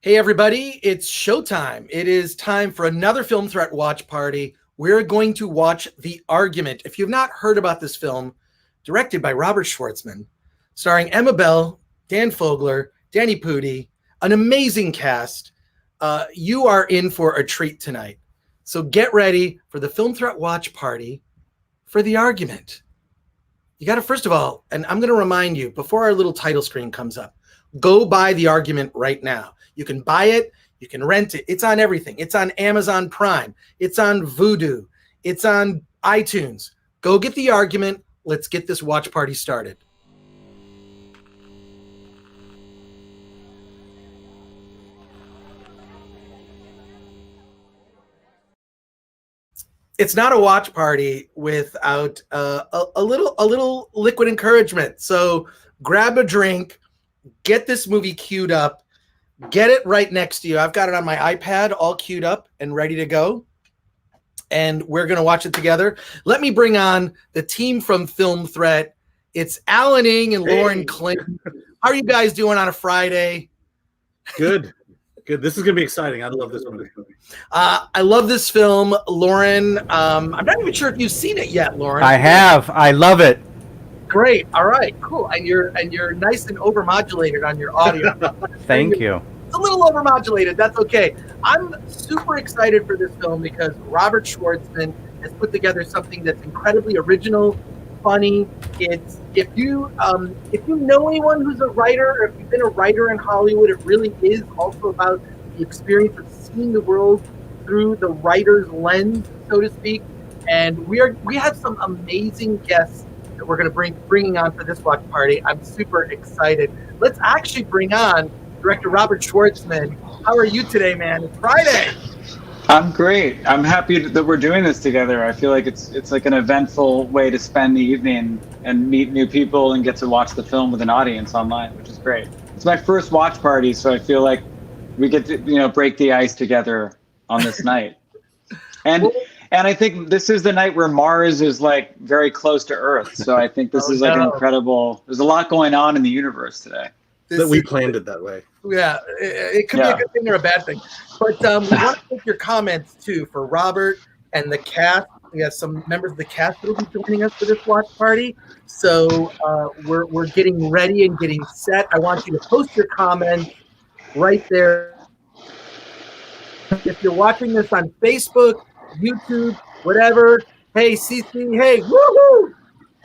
Hey everybody, it's showtime. It is time for another Film Threat watch party. We're going to watch The Argument. If you've not heard about this film, directed by Robert Schwartzman, starring Emma Bell, Dan Fogler, Danny Pudi, an amazing cast, you are in for a treat tonight. So get ready for the Film Threat watch party for The Argument. You got to, first of all, and I'm going to remind you, before our little title screen comes up, go buy The Argument right now. You can buy it. You can rent it. It's on everything. It's on Amazon Prime. It's on Vudu. It's on iTunes. Go get The Argument. Let's get this watch party started. It's not a watch party without a little liquid encouragement. So grab a drink, get this movie queued up, get it right next to you. I've got it on my iPad all queued up and ready to go. And we're going to watch it together. Let me bring on the team from Film Threat. It's Alan Ng and Lauren Clinton. How are you guys doing on a Friday? Good. Good. This is going to be exciting. I love this movie. I love this film, Lauren. I'm not even sure if you've seen it yet, Lauren. I have. I love it. Great. All right. Cool. And you're nice and overmodulated on your audio. Thank you. It's a little overmodulated. That's okay. I'm super excited for this film because Robert Schwartzman has put together something that's incredibly original, funny. It's if you know anyone who's a writer, or if you've been a writer in Hollywood, it really is also about the experience of seeing the world through the writer's lens, so to speak. And we have some amazing guests that we're going to bringing on for this watch party. I'm super excited. Let's actually bring on Director Robert Schwartzman. How are you today, man? It's Friday. I'm great. I'm happy that we're doing this together. I feel like it's like an eventful way to spend the evening and meet new people and get to watch the film with an audience online, which is great. It's my first watch party, so I feel like we get to break the ice together on this night. And I think this is the night where Mars is like very close to Earth. So I think this is like an incredible. There's a lot going on in the universe today. That we planned it that way. Yeah, it could be a good thing or a bad thing. But we want to take your comments too for Robert and the cast. We have some members of the cast that will be joining us for this watch party. So we're getting ready and getting set. I want you to post your comments right there. If you're watching this on Facebook, YouTube, whatever. Hey, Cece. Hey, woohoo!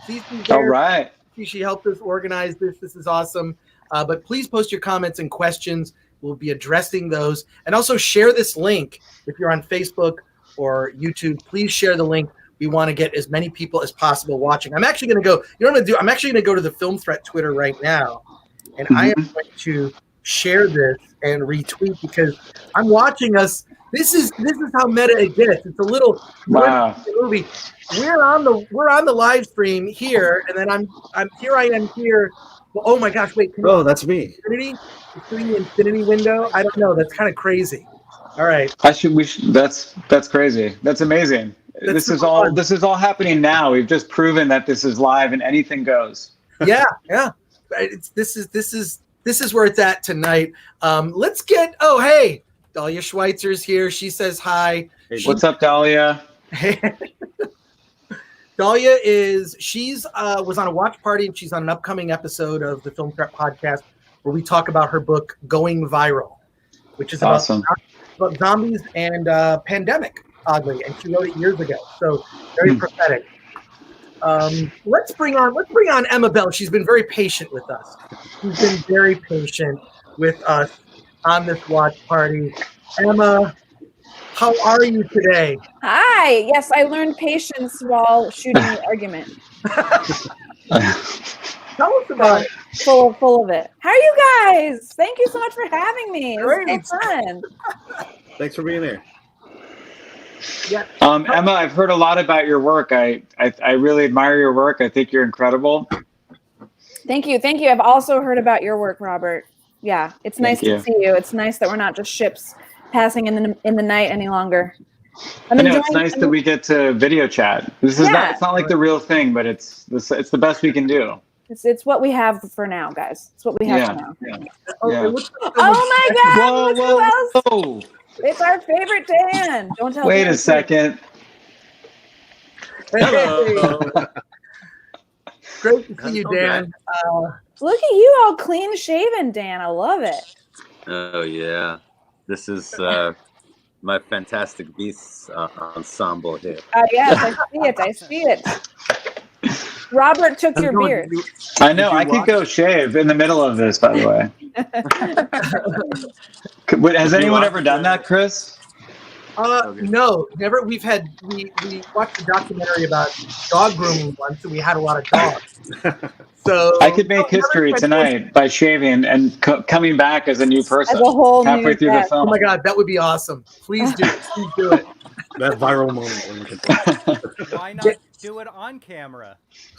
Cece's there. All right. She helped us organize this. This is awesome. But please post your comments and questions. We'll be addressing those. And also share this link. If you're on Facebook or YouTube, please share the link. We want to get as many people as possible watching. I'm actually going to go, you know what I'm going to do? I'm actually going to go to the Film Threat Twitter right now. And I am going to share this and retweet because I'm watching us. This is how meta it gets. It's a little movie. We're on the live stream here, and then I'm here. Well, oh my gosh! Wait. That's me. Infinity? It's doing the infinity window. I don't know. That's kind of crazy. All right. That's crazy. That's amazing. This is all happening now. We've just proven that this is live and anything goes. Yeah. This is where it's at tonight. Let's get. Oh, hey. Dahlia Schweitzer's here. She says hi. Hey, what's up, Dahlia? Dahlia was on a watch party, and she's on an upcoming episode of the Film Threat podcast where we talk about her book Going Viral, which is awesome. about zombies and pandemic, oddly, and she wrote it years ago. So very prophetic. Let's bring on Emma Bell. She's been very patient with us. She's been very patient with us on this watch party. Emma, how are you today? Hi. Yes, I learned patience while shooting The Argument. Tell us about it. Full of it. How are you guys? Thank you so much for having me. It was so fun. Thanks for being here. Yeah. Emma, I've heard a lot about your work. I really admire your work. I think you're incredible. Thank you. I've also heard about your work, Robert. Yeah, it's nice to see you. It's nice that we're not just ships passing in the night any longer. It's nice that we get to video chat. It's not like the real thing, but it's the best we can do. It's what we have for now, guys. It's what we have for now. Yeah. Yeah. it looks like Oh my God! Whoa, Look whoa, who else? whoa! It's our favorite Dan. Don't tell. Wait Dan a second. Hello. Great to see you, Dan. Look at you, all clean shaven, Dan. I love it. Oh yeah, this is my Fantastic Beasts ensemble here. Yes, I see it. I see it. Robert took your beard. I know. I could go shave in the middle of this, by the way. Has anyone ever done that, Chris? No, never. We watched a documentary about dog grooming once, and we had a lot of dogs. So I could make history tonight by shaving and coming back as a new person As a whole halfway new through the film. Oh my God, that would be awesome! Please do it. Please do it. That viral moment. When we get Why not do it on camera?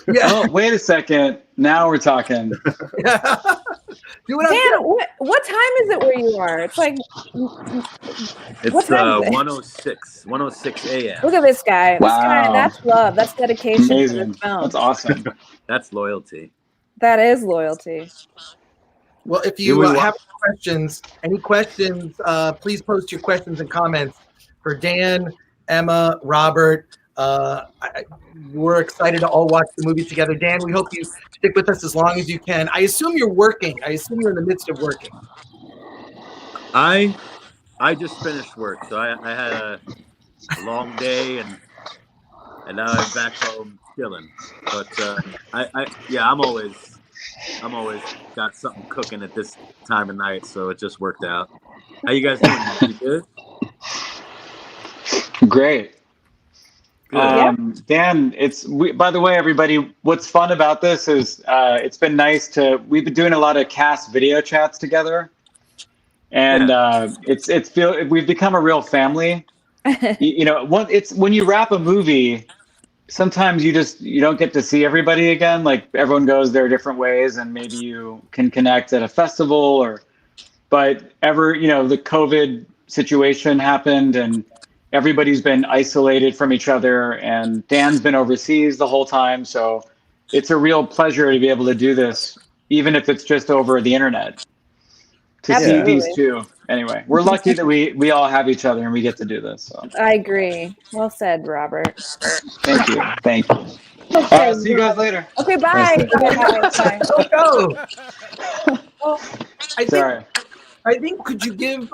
Yeah. Oh, wait a second. Now we're talking. Do it on Dan, what time is it where you are? It's like It's What time is it? 106 a.m. look at this guy. This Wow. guy, that's love. That's dedication to Amazing. this film. That's awesome. That's loyalty. That is loyalty. Well, if you have any questions, please post your questions and comments for Dan, Emma, Robert. We're excited to all watch the movie together. Dan, we hope you stick with us as long as you can. I assume you're working. I assume you're in the midst of working. I just finished work, so I had a long day, and now I'm back home chilling. But I'm always got something cooking at this time of night, so it just worked out. How you guys doing? You good? Great. Dan, by the way, everybody, what's fun about this is it's been nice we've been doing a lot of cast video chats together, and we've become a real family. It's when you wrap a movie, sometimes you don't get to see everybody again. Like everyone goes their different ways, and maybe you can connect at a festival but the COVID situation happened, and everybody's been isolated from each other, and Dan's been overseas the whole time. So it's a real pleasure to be able to do this, even if it's just over the internet, to see these two. Anyway, we're lucky that we all have each other and we get to do this. So. I agree. Well said, Robert. Thank you. Thank you. Okay, All right, see you guys later. Okay, bye. Bye. Don't go. Well, Sorry. I think, could you give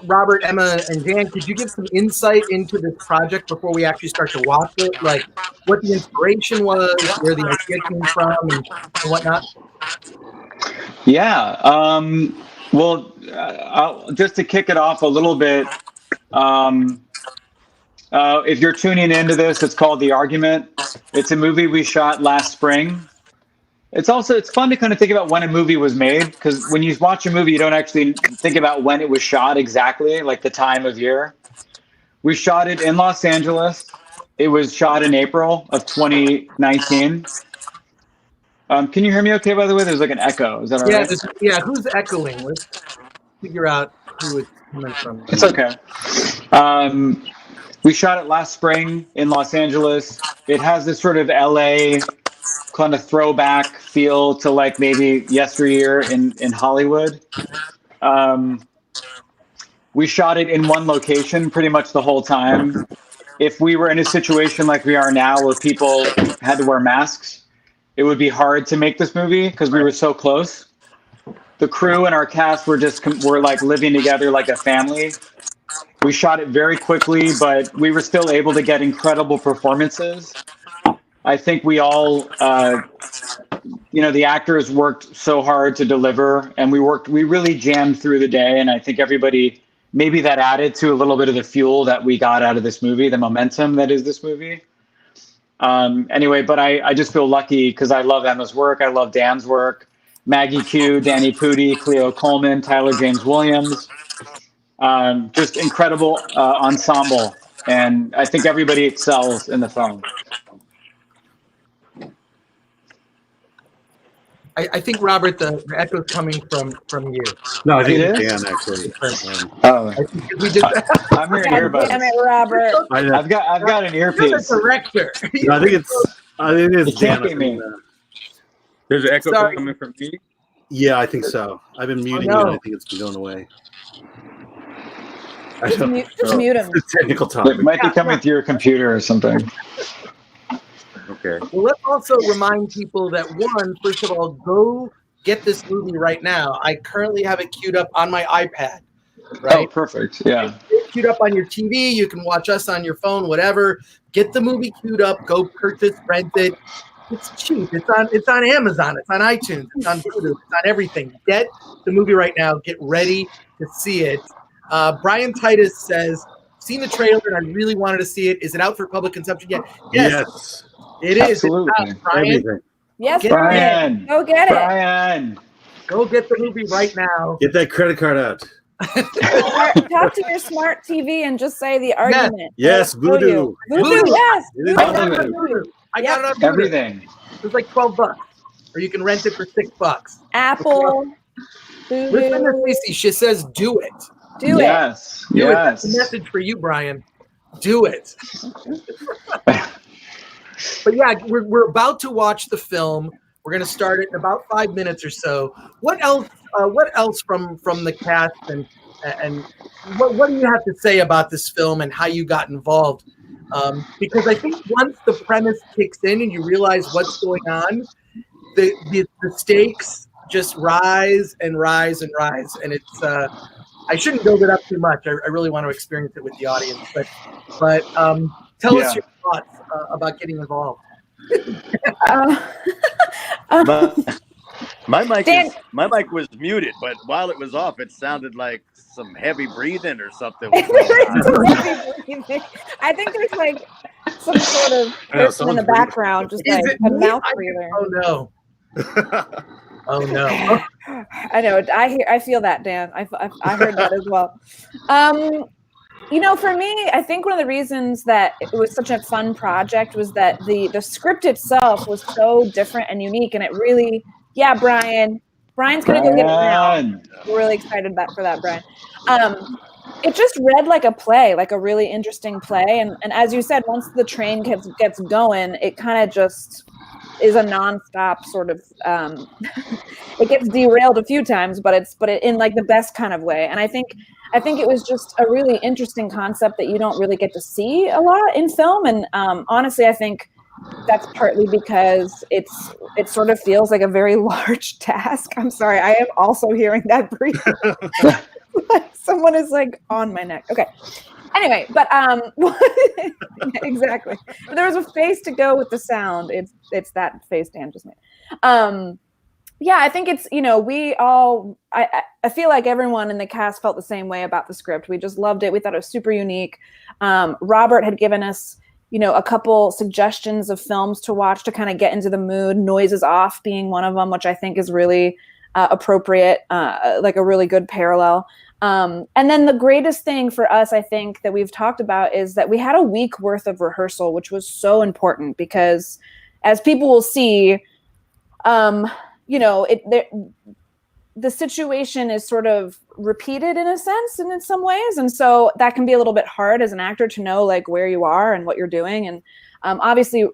Robert, Emma, and Dan, could you give some insight into this project before we actually start to watch it? Like what the inspiration was, where the idea came from, and whatnot? Yeah. Well, just to kick it off a little bit, if you're tuning into this, it's called The Argument. It's a movie we shot last spring. It's fun to kind of think about when a movie was made, because when you watch a movie, you don't actually think about when it was shot exactly, like the time of year. We shot it in Los Angeles. It was shot in April of 2019. Can you hear me okay, by the way? There's like an echo. Is that all right? Yeah, who's echoing? Let's figure out who it's coming from. It's okay. We shot it last spring in Los Angeles. It has this sort of LA kind of throwback feel to like maybe yesteryear in Hollywood. We shot it in one location pretty much the whole time. If we were in a situation like we are now where people had to wear masks, it would be hard to make this movie because we were so close. The crew and our cast were like living together like a family. We shot it very quickly, but we were still able to get incredible performances. I think we all, the actors worked so hard to deliver, and we really jammed through the day. And I think everybody, maybe that added to a little bit of the fuel that we got out of this movie, the momentum that is this movie. Anyway, but I just feel lucky because I love Emma's work. I love Dan's work. Maggie Q, Danny Pudi, Cleo Coleman, Tyler James Williams. Just incredible ensemble. And I think everybody excels in the film. I think, Robert, the echo's coming from you. No, I think It it's is? Dan actually. Oh, We did I'm hearing earbuds. Damn it, Robert. I've got an You're the earpiece. director. No, I think it is You can't Dan. be me. There's an echo Sorry. coming from me. Yeah, I think so. I've been muting no. it. I think it's been going away. I Just don't mute him. It's a technical It topic. might be coming through your computer or something. Okay. Well, let's also remind people that one, first of all, go get this movie right now. I currently have it queued up on my iPad. Oh, Right? perfect. Yeah. It's queued up on your TV. You can watch us on your phone, whatever. Get the movie queued up. Go purchase, rent it. It's cheap. It's on Amazon. It's on iTunes. It's on Hulu. It's on everything. Get the movie right now. Get ready to see it. Brian Titus says, "Seen the trailer and I really wanted to see it. Is it out for public consumption yet?" Yes. It is. Absolutely. It's out, Brian. Everything. Yes, Get Brian. Go get it. Brian. Go get the movie right now. Get that credit card out. Talk to your smart TV and just say the argument. Yes, It'll show Voodoo. you. Voodoo, yes. It is I got it Voodoo. on Hulu. I got it on Hulu. Everything. It's like $12, or you can rent it for $6. Apple. Voodoo. Listen to Cece. She says, "Do it. Do it. Yes. Do it." That's Yes. a message for you, Brian. Do it." But yeah, we're about to watch the film. We're going to start it in about 5 minutes or so. What else? What else from the cast and what do you have to say about this film and how you got involved? Because I think once the premise kicks in and you realize what's going on, the stakes just rise and rise and rise, and it's. I shouldn't build it up too much. I really want to experience it with the audience, but tell us your thoughts about getting involved. My mic Dan- my mic was muted, but while it was off, it sounded like some heavy breathing or something. Was going on. I think there's like some sort of I know, person in someone's the breathing. background, just Is like it a me? mouth breather. Oh no! Oh no! I know. I feel that, Dan. I heard that as well. For me, I think one of the reasons that it was such a fun project was that the script itself was so different and unique, and it really, Brian's gonna go get it now. We're really excited for that, Brian. It just read like a play, like a really interesting play, and as you said, once the train gets going, it kind of just is a nonstop sort of. It gets derailed a few times, but it in like the best kind of way, and I think it was just a really interesting concept that you don't really get to see a lot in film, and honestly, I think that's partly because it sort of feels like a very large task. I'm sorry, I am also hearing that breathing. Someone is like on my neck. Okay. Anyway, but exactly. There was a face to go with the sound. It's that face Dan just made. I think it's, I feel like everyone in the cast felt the same way about the script. We just loved it. We thought it was super unique. Robert had given us, a couple suggestions of films to watch to kind of get into the mood. Noises Off being one of them, which I think is really appropriate, like a really good parallel. And then the greatest thing for us, I think, that we've talked about is that we had a week worth of rehearsal, which was so important because as people will see, the situation is sort of repeated in a sense and in some ways. And so that can be a little bit hard as an actor to know like where you are and what you're doing. And obviously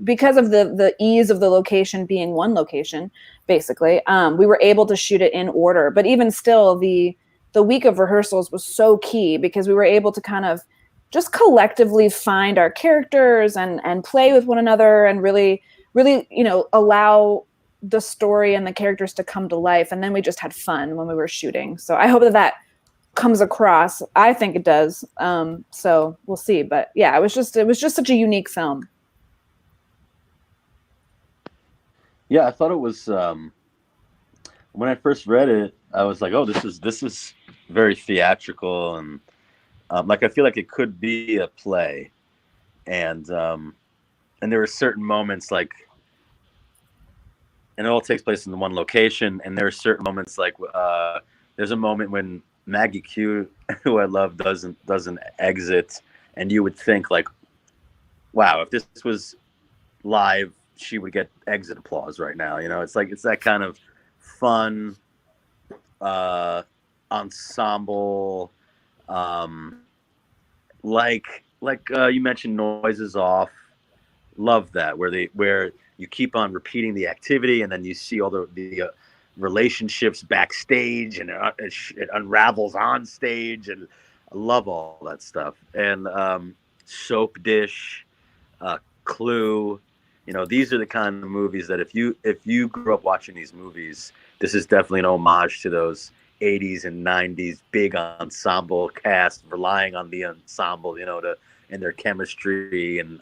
because of the ease of the location being one location, basically, we were able to shoot it in order. But even still, the week of rehearsals was so key because we were able to kind of just collectively find our characters and play with one another and really, allow the story and the characters to come to life. And then we just had fun when we were shooting. So I hope that comes across. I think it does. So we'll see. But yeah, it was just such a unique film. Yeah, I thought it was. When I first read it, I was like, "Oh, this is very theatrical," and I feel like it could be a play, and there were certain moments like. And it all takes place in one location. And there are certain moments like there's a moment when Maggie Q, who I love, doesn't exit, and you would think like, wow, if this was live, she would get exit applause right now. It's that kind of fun ensemble, like you mentioned, Noises Off. Love that where you keep on repeating the activity, and then you see all the relationships backstage, and it unravels on stage, and I love all that stuff. And Soap Dish, Clue, these are the kind of movies that if you grew up watching these movies, this is definitely an homage to those 80s and 90s big ensemble cast, relying on the ensemble, and their chemistry. And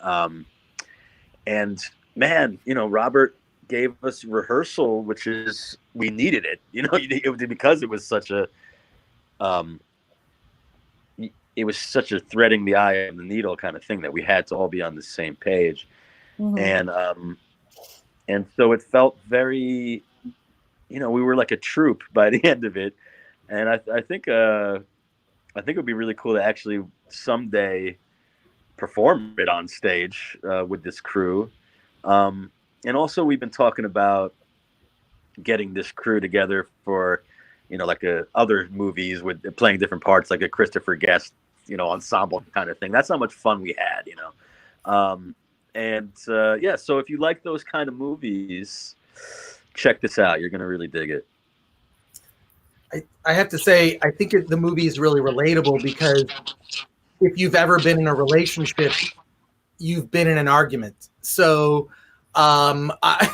man, Robert gave us rehearsal, which is, we needed it, because it was such a threading the eye of the needle kind of thing, that we had to all be on the same page. Mm-hmm. And so it felt very, we were like a troupe by the end of it. And I think it would be really cool to actually someday perform it on stage with this crew. And also we've been talking about getting this crew together for, like other movies with playing different parts, like a Christopher Guest, ensemble kind of thing. That's how much fun we had, so if you like those kind of movies, check this out. You're going to really dig it. I have to say, I think the movie is really relatable, because if you've ever been in a relationship, you've been in an argument. So I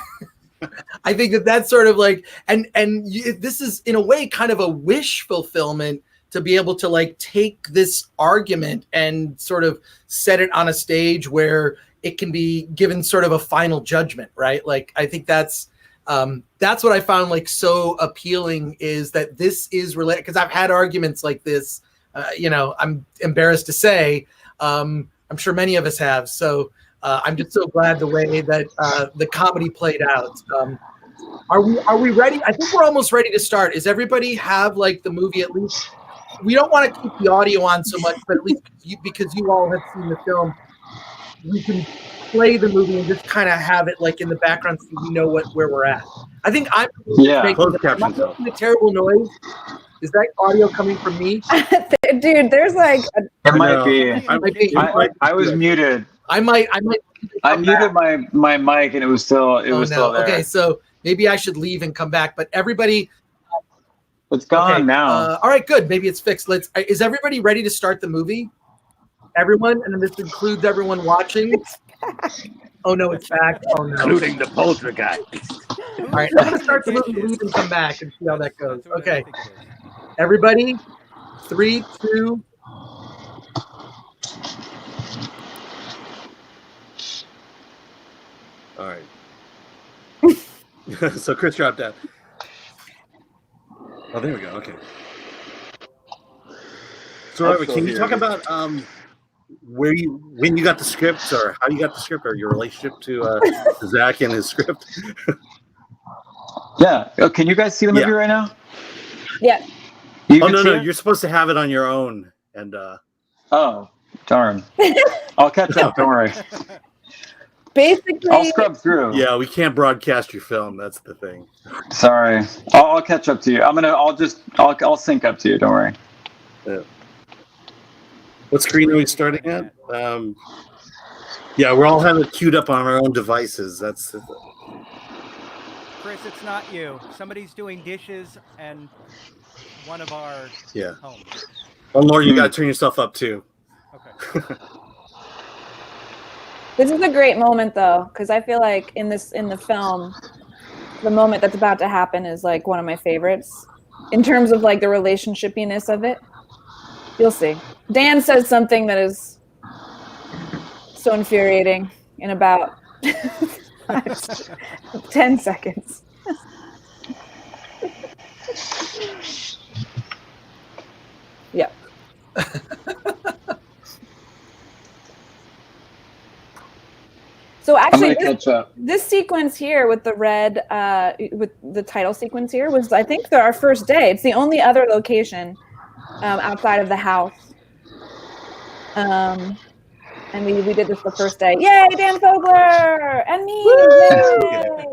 think that's sort of like, this is in a way kind of a wish fulfillment, to be able to like take this argument and sort of set it on a stage where it can be given sort of a final judgment, right? Like, I think that's what I found like so appealing, is that this is related, because I've had arguments like this, I'm embarrassed to say, I'm sure many of us have. So I'm just so glad the way that the comedy played out. Are we ready? I think we're almost ready to start. Is everybody have like the movie at least? We don't want to keep the audio on so much, but at least because you all have seen the film, we can play the movie and just kind of have it like in the background, so we know where we're at. I think I'm making a terrible noise. Is that audio coming from me? Dude, there's like it might be. I was muted. I might. I muted my mic, and it was still still there. Okay, so maybe I should leave and come back. But everybody, it's gone now. All right, good. Maybe it's fixed. Is everybody ready to start the movie? Everyone, and then this includes everyone watching. Oh no, it's back. Oh no, including the poltergeist. All right, I'm gonna start the movie, leave, and come back and see how that goes. Okay, everybody, 3, 2. All right. So Chris dropped out. Oh, there we go. Okay. So Robert, can you talk about when you got the script, or how you got the script, or your relationship to Zach and his script? Yeah. Oh, can you guys see the movie right now? Yeah. No. You're supposed to have it on your own. And oh, darn. I'll catch up. Don't worry. Basically, I'll scrub through. Yeah, we can't broadcast your film. That's the thing. Sorry. I'll catch up to you. I'll sync up to you. Don't worry. Yeah. What screen are we starting at? Yeah, we're all having it queued up on our own devices. That's the thing. Chris, it's not you. Somebody's doing dishes and one of our homes. Oh, Lord, you got to turn yourself up too. Okay. This is a great moment though, because I feel like in the film, the moment that's about to happen is like one of my favorites in terms of like the relationshipiness of it. You'll see. Dan says something that is so infuriating in about 10 seconds. Yeah. So actually, this sequence here with the red, with the title sequence here was, I think, our first day. It's the only other location outside of the house. And we did this the first day. Yay, Dan Fogler! And me!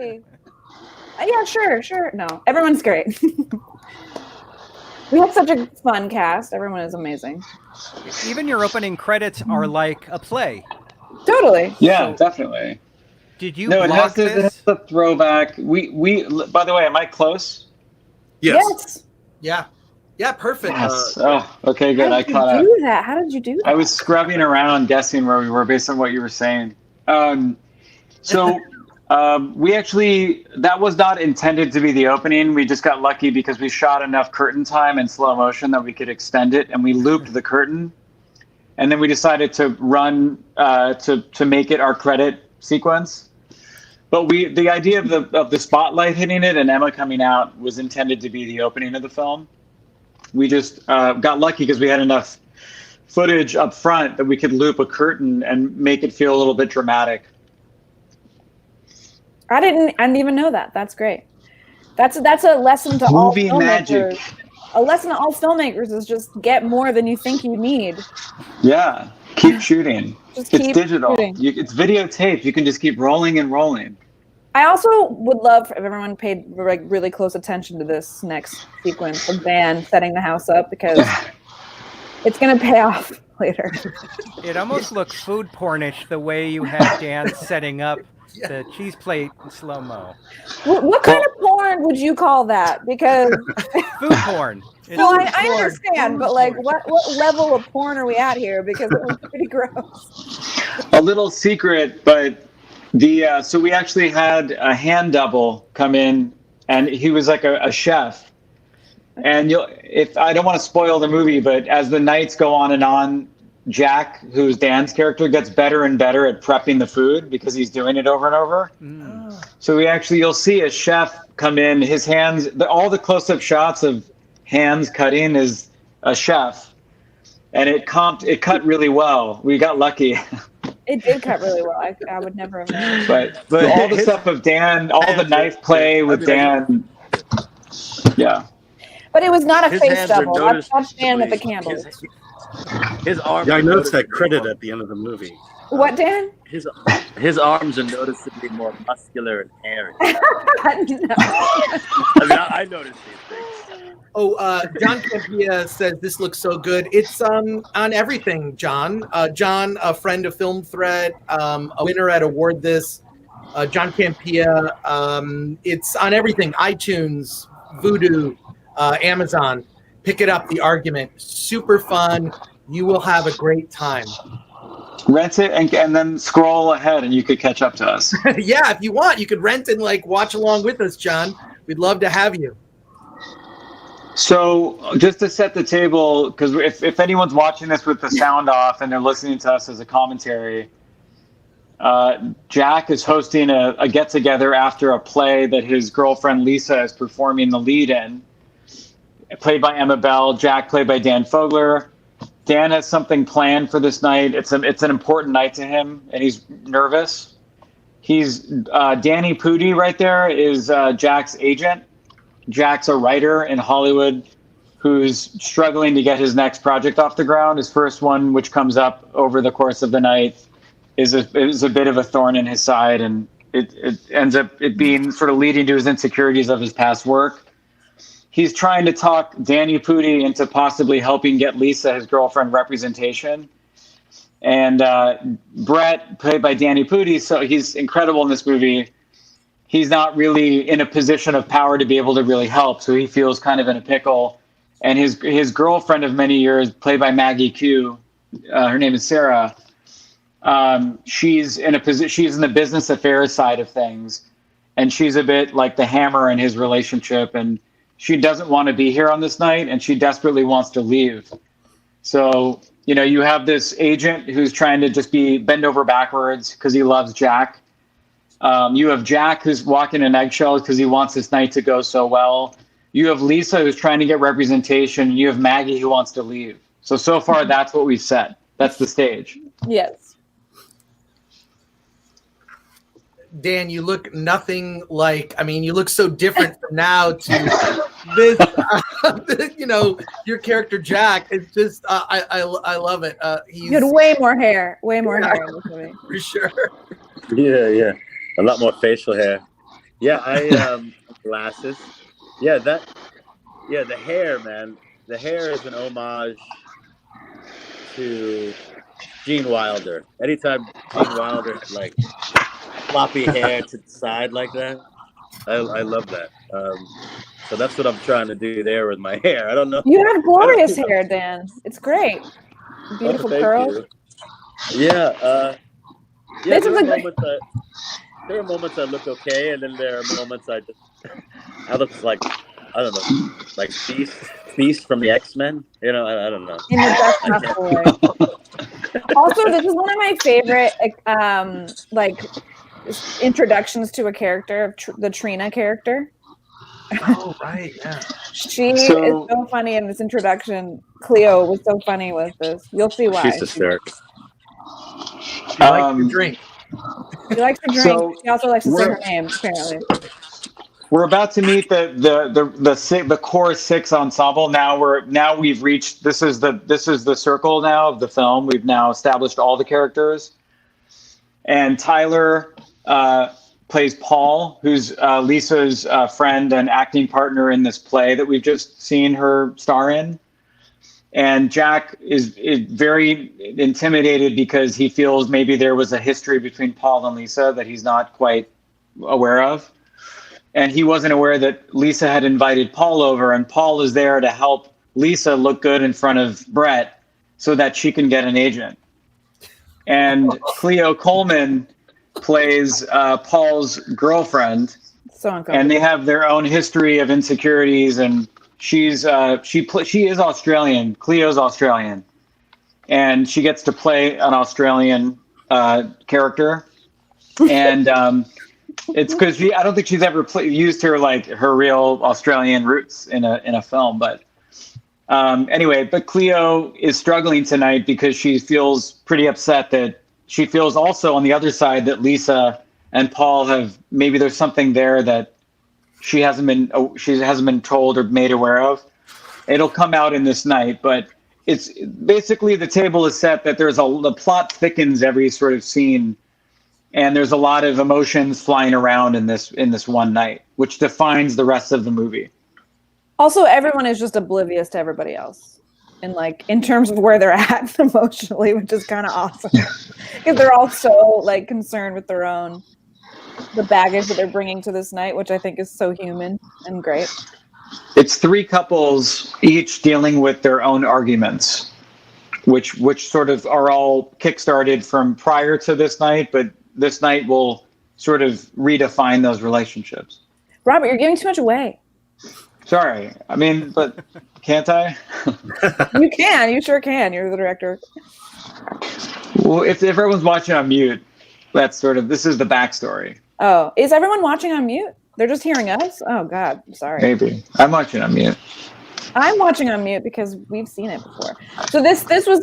Yay! Yeah, sure. No, everyone's great. We had such a fun cast. Everyone is amazing. Even your opening credits are like a play. Totally. Yeah, definitely. Did you block this? It has a throwback. We by the way, am I close? Yes. Yeah. Yeah, perfect. Yes. Okay, good. How I did caught you up. do that? How did you do that? I was scrubbing around guessing where we were based on what you were saying. We actually, that was not intended to be the opening. We just got lucky because we shot enough curtain time in slow motion that we could extend it, and we looped the curtain. And then we decided to run to make it our credit sequence. But the idea of the spotlight hitting it and Emma coming out was intended to be the opening of the film. We just got lucky because we had enough footage up front that we could loop a curtain and make it feel a little bit dramatic. I didn't even know that. That's great. That's a lesson to all Movie filmmakers. magic. A lesson to all filmmakers is just get more than you think you need. Yeah, keep shooting. It's digital. Shooting. It's videotape. You can just keep rolling and rolling. I also would love if everyone paid really close attention to this next sequence of Dan setting the house up, because it's going to pay off later. It almost looks food pornish the way you have Dan setting up the cheese plate in slow-mo. What kind of porn would you call that? Because food porn. Well, I understand, but like, what level of porn are we at here? Because it was pretty gross. A little secret, but so we actually had a hand double come in, and he was like a chef. And if I don't want to spoil the movie, but as the nights go on and on, Jack, who's Dan's character, gets better and better at prepping the food because he's doing it over and over. So you'll see a chef come in, his hands, all the close-up shots of hands cutting is a chef, and it cut really well. We got lucky. It did cut really well. I would never have known. But all the stuff of Dan, all the knife play with Dan, yeah. But it was not a His face hands are double. That's Dan with the candles. His arms. Yeah, I noticed that credit at the end of the movie. What, Dan? His arms are noticeably more muscular and hairy. No. I noticed these things. Oh, John Campia says this looks so good. It's on everything, John. John, a friend of Film Threat, a winner at Award This. John Campia. It's on everything. iTunes, Vudu, Amazon. Pick it up. The Argument. Super fun. You will have a great time. Rent it and then scroll ahead, and you could catch up to us. Yeah, if you want, you could rent and watch along with us, John. We'd love to have you. So just to set the table, because if anyone's watching this with the sound off and they're listening to us as a commentary, Jack is hosting a get-together after a play that his girlfriend Lisa is performing the lead in, played by Emma Bell, Jack played by Dan Fogler. Dan has something planned for this night. It's an important night to him, and he's nervous. He's Danny Pudi right there is Jack's agent. Jack's a writer in Hollywood who's struggling to get his next project off the ground. His first one, which comes up over the course of the night, is a bit of a thorn in his side, and it ends up being sort of leading to his insecurities of his past work. He's trying to talk Danny Pudi into possibly helping get Lisa, his girlfriend, representation. And Brett, played by Danny Pudi, so he's incredible in this movie. He's not really in a position of power to be able to really help, so he feels kind of in a pickle. And his girlfriend of many years, played by Maggie Q, her name is Sarah. She's in the business affairs side of things, and she's a bit like the hammer in his relationship, and she doesn't want to be here on this night, and she desperately wants to leave. So, you have this agent who's trying to just bend over backwards because he loves Jack. You have Jack who's walking in eggshells because he wants this night to go so well. You have Lisa who's trying to get representation. And you have Maggie who wants to leave. So far, that's what we've set. That's the stage. Yes. Dan, you look nothing like, you look so different from now to this, your character, Jack. It's just, I love it. You had way more hair in this movie. For sure. Yeah. A lot more facial hair. Yeah, I glasses. Yeah, the hair, man. The hair is an homage to Gene Wilder. Anytime Gene Wilder had floppy hair to the side like that, I love that. So that's what I'm trying to do there with my hair. I don't know. You have glorious hair, Dan. It's great. Beautiful curls. You. Yeah. Yeah. This is a good... There are moments I look okay, and then there are moments I look like, I don't know, like Beast from the X-Men. You know, I don't know. In the best possible way. Also, this is one of my favorite introductions to a character, the Trina character. Oh, right, yeah. She is so funny in this introduction. Cleo was so funny with this. You'll see why. She's hysterical. She likes to drink. She likes to drink. So she also likes to say her name, apparently. We're about to meet the core 6 ensemble. Now we've reached this is the circle now of the film. We've now established all the characters. And Tyler plays Paul, who's Lisa's friend and acting partner in this play that we've just seen her star in. And Jack is very intimidated because he feels maybe there was a history between Paul and Lisa that he's not quite aware of. And he wasn't aware that Lisa had invited Paul over, and Paul is there to help Lisa look good in front of Brett so that she can get an agent. And Cleo Coleman plays Paul's girlfriend, so uncomfortable. And they have their own history of insecurities. And she is Australian. Cleo's Australian, and she gets to play an Australian character. And it's because I don't think she's ever used her real Australian roots in a film. But anyway, but Cleo is struggling tonight because she feels pretty upset that she feels also on the other side that Lisa and Paul maybe there's something there that she hasn't been told or made aware of. It'll come out in this night, but it's basically the table is set that the plot thickens every sort of scene. And there's a lot of emotions flying around in this one night, which defines the rest of the movie. Also, everyone is just oblivious to everybody else, and in terms of where they're at emotionally, which is kind of awesome because they're all so concerned with the baggage that they're bringing to this night, which I think is so human and great. It's 3 couples each dealing with their own arguments, which sort of are all kickstarted from prior to this night, but this night will sort of redefine those relationships. Robert, you're giving too much away. Sorry. I mean, but can't I? You can. You sure can. You're the director. Well, if everyone's watching on mute, this is the backstory. Oh, is everyone watching on mute? They're just hearing us? Oh, God. I'm sorry. Maybe. I'm watching on mute. I'm watching on mute because we've seen it before. So this was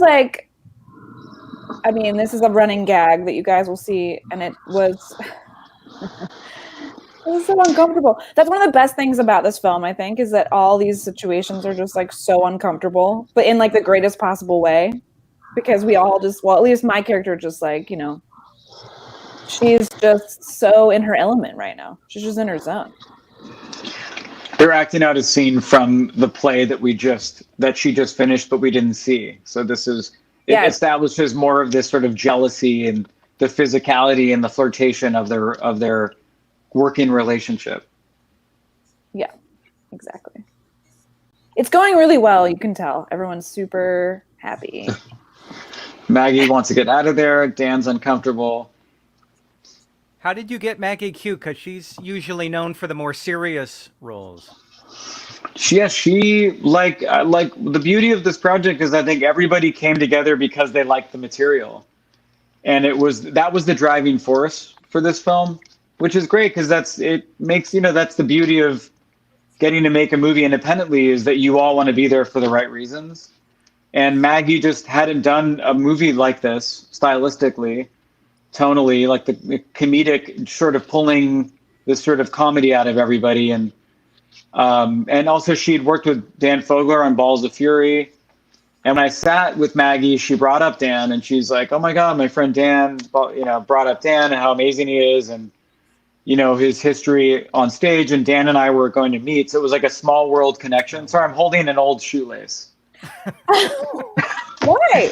this is a running gag that you guys will see, and it was so uncomfortable. That's one of the best things about this film, I think, is that all these situations are just so uncomfortable, but in the greatest possible way, because we all just, at least my character just she's just so in her element right now. She's just in her zone. They're acting out a scene from the play that she just finished, but we didn't see. So it establishes more of this sort of jealousy and the physicality and the flirtation of their working relationship. Yeah, exactly. It's going really well. You can tell everyone's super happy. Maggie wants to get out of there. Dan's uncomfortable. How did you get Maggie cute? Because she's usually known for the more serious roles. Yeah, she like the beauty of this project is I think everybody came together because they liked the material, and that was the driving force for this film, which is great because that's the beauty of getting to make a movie independently is that you all want to be there for the right reasons. And Maggie just hadn't done a movie like this stylistically, tonally, like the comedic sort of pulling this sort of comedy out of everybody. And also she'd worked with Dan Fogler on Balls of Fury. And when I sat with Maggie, she brought up Dan and she's like, oh my God, my friend Dan, brought up Dan and how amazing he is. And, his history on stage, and Dan and I were going to meet. So it was like a small world connection. Sorry, I'm holding an old shoelace. Why?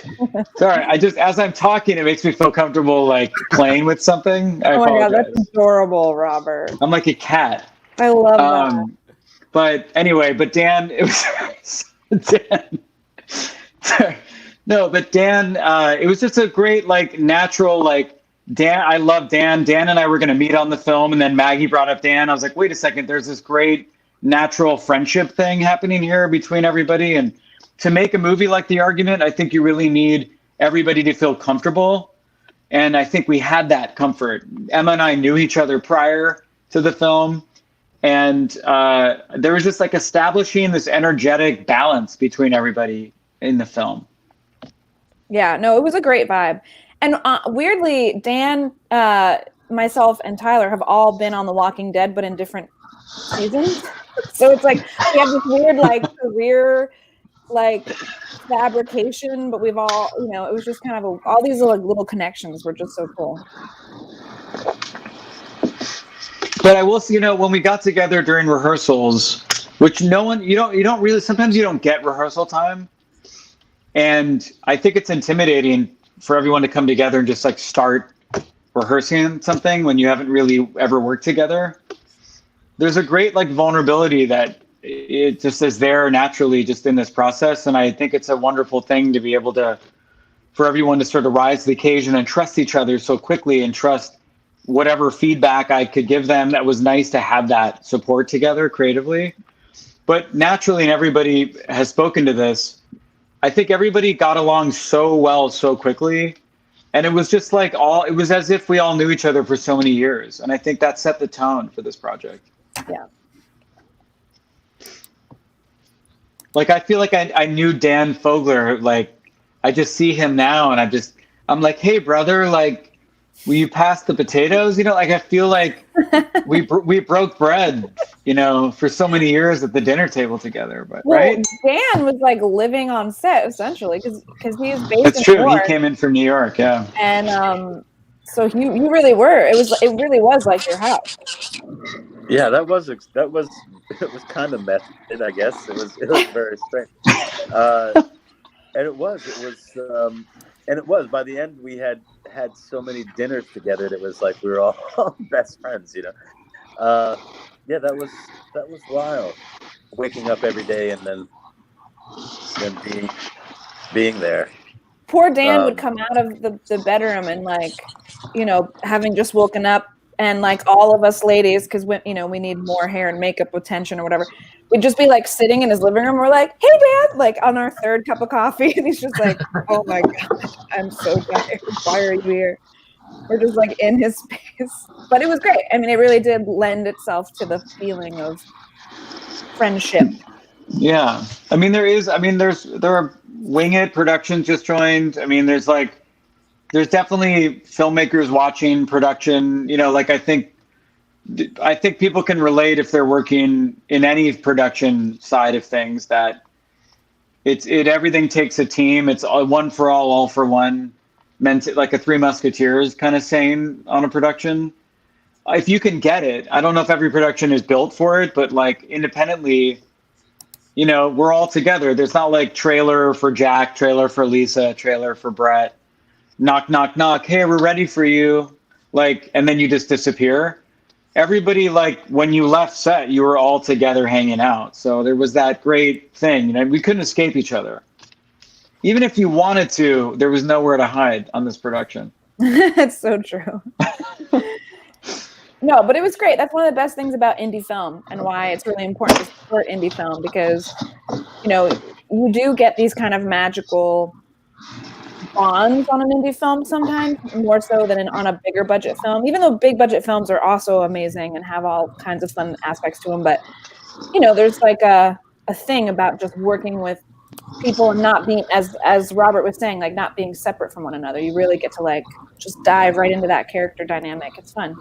Sorry, as I'm talking, it makes me feel comfortable playing with something. I apologize. God, that's adorable, Robert. I'm like a cat. I love that. But anyway, Dan, it was Dan. No, but Dan, it was just a great, like, natural, like, Dan, I love Dan. Dan and I were going to meet on the film, and then Maggie brought up Dan. I was like, wait a second, there's this great natural friendship thing happening here between everybody. And to make a movie like The Argument, I think you really need everybody to feel comfortable. And I think we had that comfort. Emma and I knew each other prior to the film. And there was just like establishing this energetic balance between everybody in the film. Yeah, no, it was a great vibe. And weirdly, Dan, myself, and Tyler have all been on The Walking Dead, but in different seasons. So it's like we have this weird, like, career, like, fabrication, but we've all, you know, it was just kind of all these little connections were just so cool. But I will say, you know, when we got together during rehearsals, which you don't really, sometimes you don't get rehearsal time. And I think it's intimidating for everyone to come together and just like start rehearsing something when you haven't really ever worked together. There's a great like vulnerability that it just is there naturally just in this process. And I think it's a wonderful thing to be able to, for everyone to sort of rise to the occasion and trust each other so quickly and trust whatever feedback I could give them. That was nice to have that support together creatively. But naturally, and everybody has spoken to this, I think everybody got along so well so quickly. And it was just like it was as if we all knew each other for so many years. And I think that set the tone for this project. Yeah. Like, I feel like I knew Dan Fogler. Like, I just see him now and I'm like, hey, brother, like, will you pass the potatoes? You know, like, I feel like we broke bread, you know, for so many years at the dinner table together. But right, Dan was like living on set essentially because he is based. That's in true. New York. He came in from New York, yeah. And so you really were. It really was like your house. Yeah, it was kind of method, I guess. It was very strange, and it was by the end we had so many dinners together. It was like we were all best friends, you know. Yeah, that was wild. Waking up every day and then being there. Poor Dan would come out of the bedroom and, like, you know, having just woken up, and like all of us ladies, because we need more hair and makeup attention or whatever, we'd just be like sitting in his living room. We're like, hey, Dan, like on our third cup of coffee, and he's just like, oh my god, I'm so tired. Why are you here? We're just like in his space. But it was great. I mean, it really did lend itself to the feeling of friendship. Yeah, I mean, there are Wing It Productions just joined. I mean, there's definitely filmmakers watching production. You know, like I think people can relate if they're working in any production side of things that everything takes a team. It's one for all for one. Meant like a Three Musketeers kind of saying on a production. If you can get it, I don't know if every production is built for it, but like independently, you know, we're all together. There's not like trailer for Jack, trailer for Lisa, trailer for Brett. Knock, knock, knock. Hey, we're ready for you. Like, and then you just disappear. Everybody, like, when you left set, you were all together hanging out. So there was that great thing. You know, we couldn't escape each other. Even if you wanted to, there was nowhere to hide on this production. That's so true. No, but it was great. That's one of the best things about indie film and why it's really important to support indie film, because, you know, you do get these kind of magical bonds on an indie film sometimes, more so than on a bigger budget film, even though big budget films are also amazing and have all kinds of fun aspects to them. But, you know, there's like a thing about just working with people and not being, as Robert was saying, like not being separate from one another. You really get to like just dive right into that character dynamic. It's fun.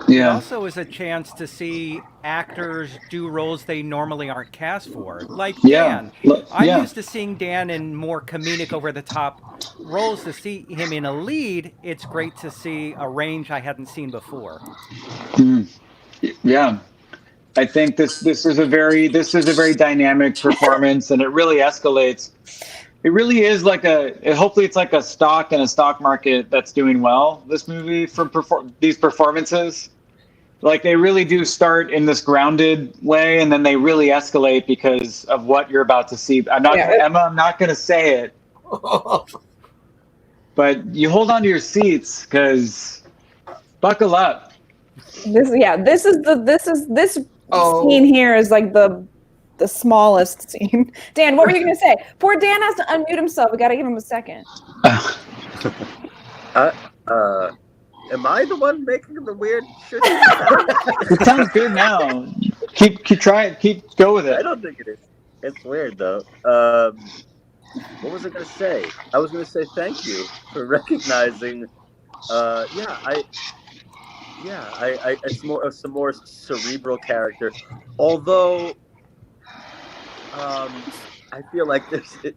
Yeah. It also is a chance to see actors do roles they normally aren't cast for. Like Dan. I'm used to seeing Dan in more comedic, over-the-top roles. To see him in a lead, it's great to see a range I hadn't seen before. Yeah. I think this is a very dynamic performance, and it really escalates. It really is like hopefully it's like a stock in a stock market that's doing well, this movie, for these performances. Like they really do start in this grounded way, and then they really escalate because of what you're about to see. Emma, I'm not going to say it, but you hold on to your seats because buckle up. This scene here is like the smallest scene. Dan, what were you going to say? Poor Dan has to unmute himself. We got to give him a second. Am I the one making the weird shit? It sounds good now. Keep go with it. I don't think it is. It's weird though. What was I going to say? I was going to say thank you for recognizing. It's more of some more cerebral character. Although, I feel like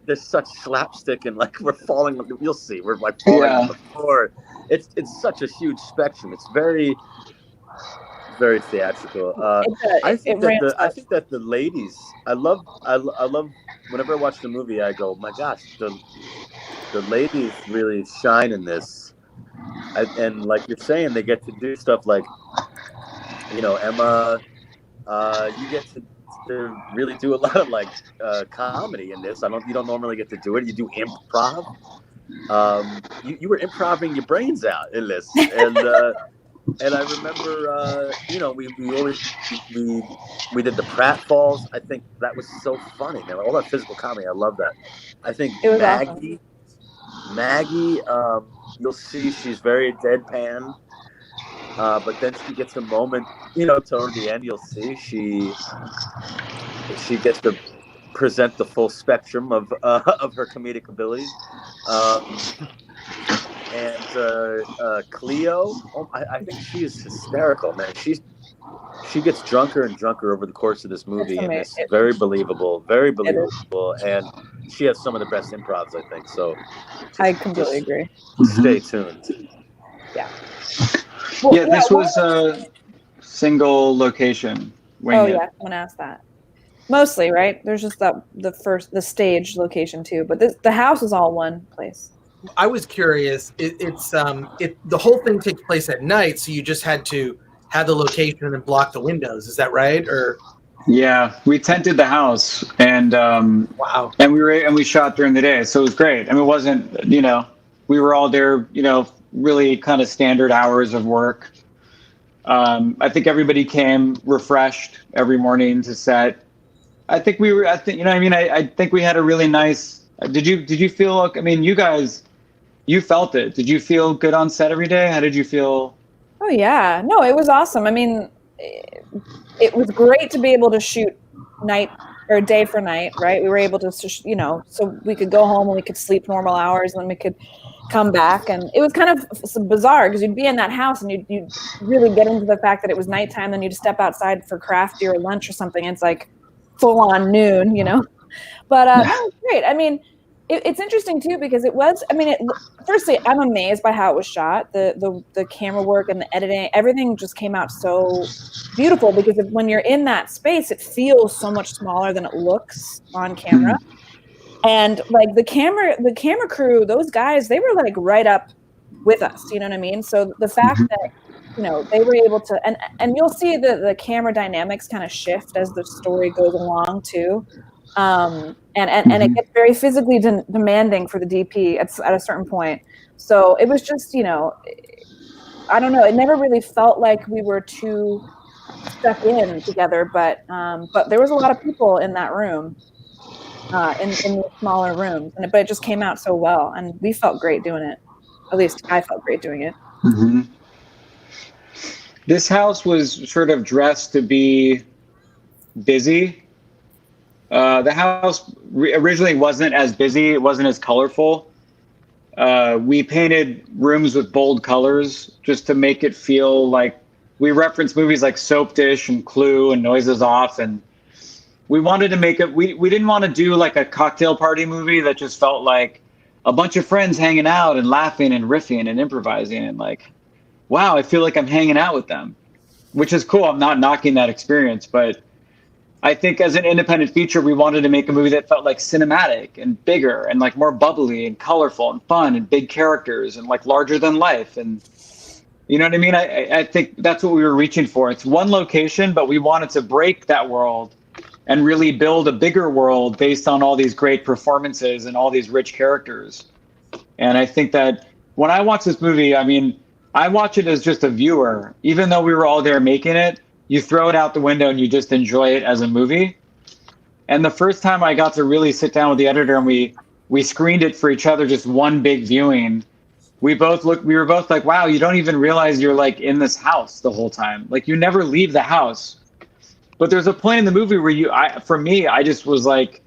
there's such slapstick and like we're falling. You'll see. We're like falling on the floor. It's such a huge spectrum. It's very, very theatrical. I think that the ladies. I love. Whenever I watch the movie, I go, my gosh, the ladies really shine in this. And like you're saying, they get to do stuff like, Emma. You get to really do a lot of like comedy in this. You don't normally get to do it. You do improv. You were improvising your brains out in this, and I remember we did the pratfalls. I think that was so funny, man. All that physical comedy, I love that. I think Maggie, you'll see she's very deadpan, but then she gets a moment, toward the end. You'll see she gets to present the full spectrum of her comedic abilities. And Cleo, I think she is hysterical, man. She gets drunker and drunker over the course of this movie, and it's very believable, and she has some of the best improvs, I think. So I completely agree. Stay tuned. Yeah. This was a single location. Someone asked that. Mostly, right? There's just the stage location too, but the house is all one place. I was curious. The whole thing takes place at night, so you just had to have the location and block the windows. Is that right? Or yeah, we tented the house, and wow, and we shot during the day, so it was great. I mean, it wasn't we were all there, really kind of standard hours of work. I think everybody came refreshed every morning to set. I think we had a really nice. Did you feel? I mean, you guys, you felt it. Did you feel good on set every day? How did you feel? Oh yeah, no, it was awesome. I mean, it was great to be able to shoot night or day for night, right? We were able to, so we could go home and we could sleep normal hours, and then we could come back. And it was kind of bizarre because you'd be in that house and you'd really get into the fact that it was nighttime, then you'd step outside for crafty or lunch or something. And it's like full on noon, But that was great. I mean, it's interesting too because it was. I mean, firstly, I'm amazed by how it was shot. The camera work and the editing, everything just came out so beautiful. Because when you're in that space, it feels so much smaller than it looks on camera. And like the camera crew, those guys, they were like right up with us. You know what I mean? So the fact that they were able to, and you'll see the camera dynamics kind of shift as the story goes along too. And it gets very physically demanding for the DP at a certain point. So it was just, I don't know. It never really felt like we were too stuck in together, but there was a lot of people in that room, in the smaller rooms, but it just came out so well, and we felt great doing it. At least I felt great doing it. Mm-hmm. This house was sort of dressed to be busy. The house originally wasn't as busy. It wasn't as colorful. We painted rooms with bold colors just to make it feel like we referenced movies like Soap Dish and Clue and Noises Off. And we wanted to make it, we didn't want to do like a cocktail party movie that just felt like a bunch of friends hanging out and laughing and riffing and improvising and like, wow, I feel like I'm hanging out with them, which is cool. I'm not knocking that experience, but I think as an independent feature, we wanted to make a movie that felt like cinematic and bigger and like more bubbly and colorful and fun and big characters and like larger than life. And You know what I mean? I think that's what we were reaching for. It's one location, but we wanted to break that world and really build a bigger world based on all these great performances and all these rich characters. And I think that when I watch this movie, I mean, I watch it as just a viewer. Even though we were all there making it, you throw it out the window and you just enjoy it as a movie. And the first time I got to really sit down with the editor and we screened it for each other, just one big viewing, we were both like, wow, you don't even realize you're like in this house the whole time. Like you never leave the house. But there's a point in the movie where for me, I just was like,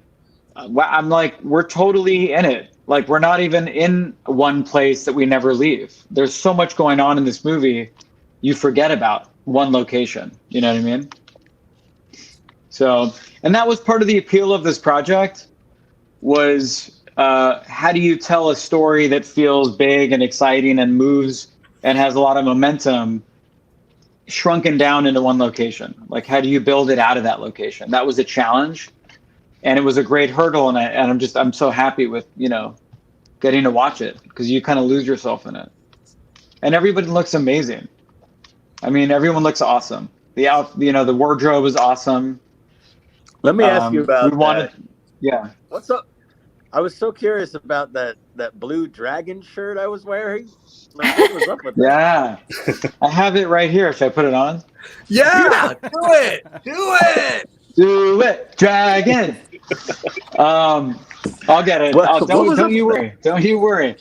I'm like, we're totally in it. Like we're not even in one place that we never leave. There's so much going on in this movie, you forget about one location. You know what I mean? So, and that was part of the appeal of this project was how do you tell a story that feels big and exciting and moves and has a lot of momentum shrunken down into one location? Like, how do you build it out of that location? That was a challenge, and it was a great hurdle. And I'm so happy with, getting to watch it because you kind of lose yourself in it. And everybody looks amazing. I mean, everyone looks awesome. The wardrobe is awesome. Let me ask you about that. Yeah. What's up? I was so curious about that blue dragon shirt I was wearing. Like, what was up with that? Yeah. I have it right here. Should I put it on? Yeah, do it. Do it. Do it, dragon. I'll get it. Don't you worry. Don't you worry.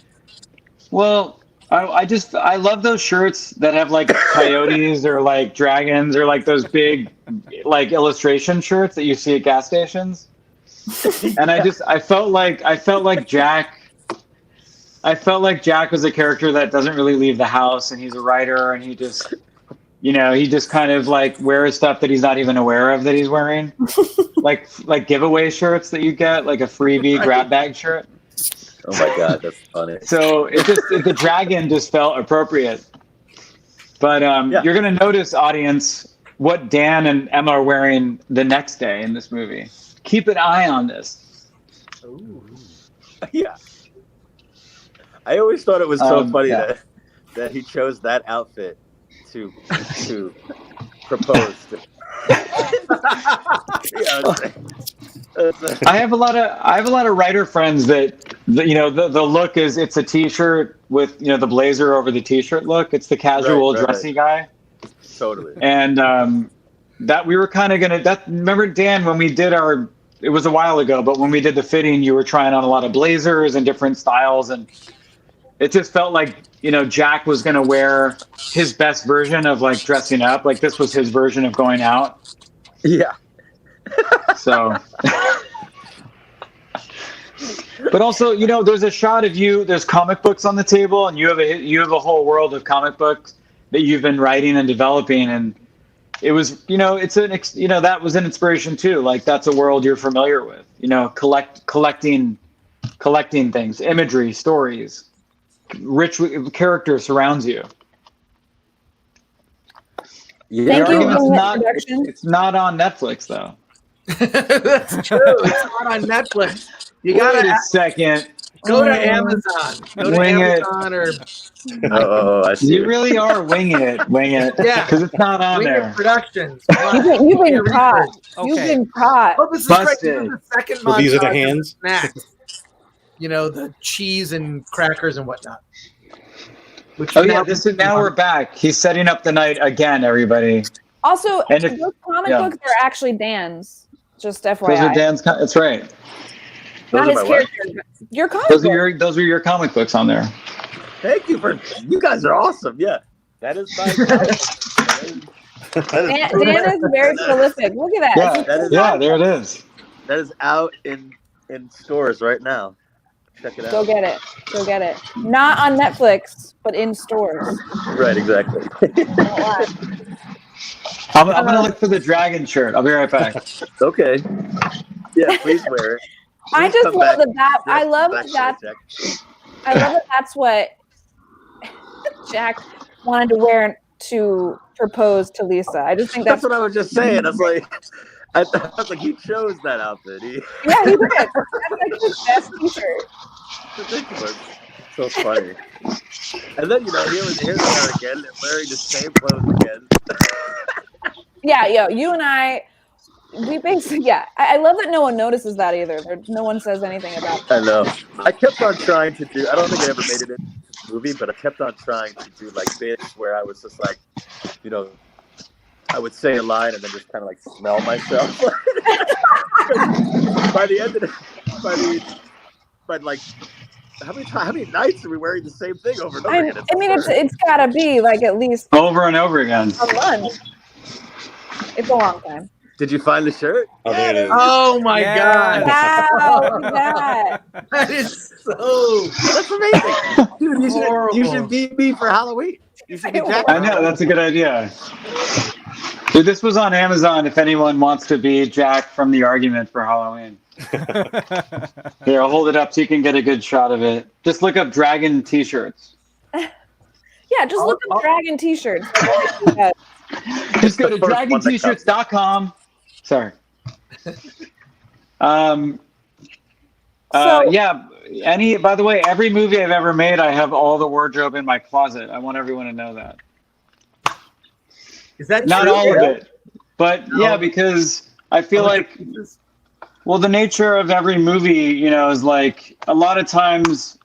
Well, I love those shirts that have like coyotes or like dragons or like those big like illustration shirts that you see at gas stations. And I felt like Jack was a character that doesn't really leave the house, and he's a writer, and he just kind of like wears stuff that he's not even aware of that he's wearing, like giveaway shirts that you get, like a freebie grab bag shirt. Oh my God, that's funny. So the dragon just felt appropriate. But You're gonna notice, audience, what Dan and Emma are wearing the next day in this movie. Keep an eye on this. Ooh. Yeah. I always thought it was so funny that he chose that outfit to propose to. I have a lot of writer friends that the look is it's a t-shirt with the blazer over the t-shirt look. It's the casual dressy guy. Totally. And that we were kind of gonna remember, Dan, when we did it was a while ago, but when we did the fitting, you were trying on a lot of blazers and different styles, and it just felt like Jack was gonna wear his best version of like dressing up. Like this was his version of going out. Yeah. So, but also, there's a shot of you. There's comic books on the table, and you have a whole world of comic books that you've been writing and developing. And it was, that was an inspiration too. Like that's a world you're familiar with. Collecting things, imagery, stories, rich character surrounds you. Yeah. Thank you for the introduction. It's not on Netflix though. That's true. It's not on Netflix. You gotta wait a second. Go to Amazon. Go to Amazon or. Oh, I see. You really are winging it. Yeah, because it's not on there. Productions. You've been caught. Okay. You've been caught. Well, this is right. This is the second montage. These are the hands. Snacks. The cheese and crackers and whatnot. Now we're back. He's setting up the night again, everybody. Also, those comic books are actually Dan's. Just FYI. Those are Dan's. That's right. Not his character. Your comic books. Those are your comic books on there. Thank you you guys are awesome. Yeah, that is my. Dan is very prolific. Look at that. Yeah, there it is. That is out in stores right now. Check it out. Go get it. Not on Netflix, but in stores. Right, exactly. I'm gonna look for the dragon shirt. I'll be right back. Okay. Yeah, please wear it. I just love that. I love that. I love that. That's what Jack wanted to wear to propose to Lisa. I just think that's what I was just saying. I was like, he chose that outfit. Yeah, he did. That's like his best t-shirt. Ridiculous. So funny. And then here they are again. They're wearing the same clothes again. Yeah, you and we basically, I love that no one notices that either. No one says anything about that. I know. I kept on trying to do. I don't think I ever made it into the movie, but I kept on trying to do like bits where I was just like, I would say a line and then just kind of like smell myself. By the end of by like, how many nights are we wearing the same thing over and over again? It's gotta be like at least over and over again. A month. It's a long time. Did you find the shirt? Oh, there it is. Oh my God! Wow, look at that. That is so. That's amazing, dude. You should be me for Halloween. You should be Jack. I know, that's a good idea. Dude, this was on Amazon. If anyone wants to be Jack from The Argument for Halloween. Here, I'll hold it up so you can get a good shot of it. Just look up dragon t-shirts. Yeah, just look up dragon t-shirts. Just go to dragont-shirts.com. Sorry. By the way, every movie I've ever made, I have all the wardrobe in my closet. I want everyone to know that. Is that not true? all of it? But yeah, because I feel like, well, the nature of every movie, is like a lot of times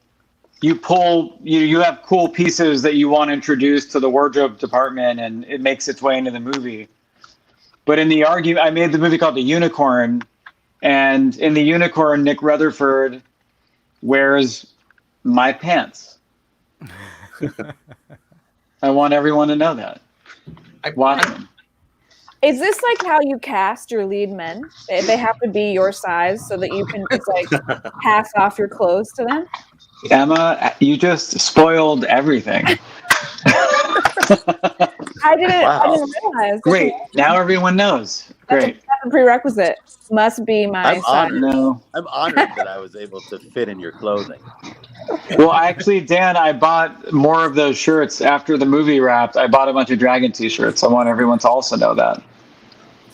you have cool pieces that you want to introduce to the wardrobe department and it makes its way into the movie. But in The Argument, I made the movie called The Unicorn, and in The Unicorn, Nick Rutherford wears my pants. I want everyone to know that. Watch them. Is this like how you cast your lead men? They have to be your size so that you can just like pass off your clothes to them? Emma, you just spoiled everything. I didn't realize. Great. Now everyone knows. Great. That's a prerequisite. Must be my size. Honored. No. I'm honored that I was able to fit in your clothing. Well, actually, Dan, I bought more of those shirts after the movie wrapped. I bought a bunch of Dragon t-shirts. I want everyone to also know that.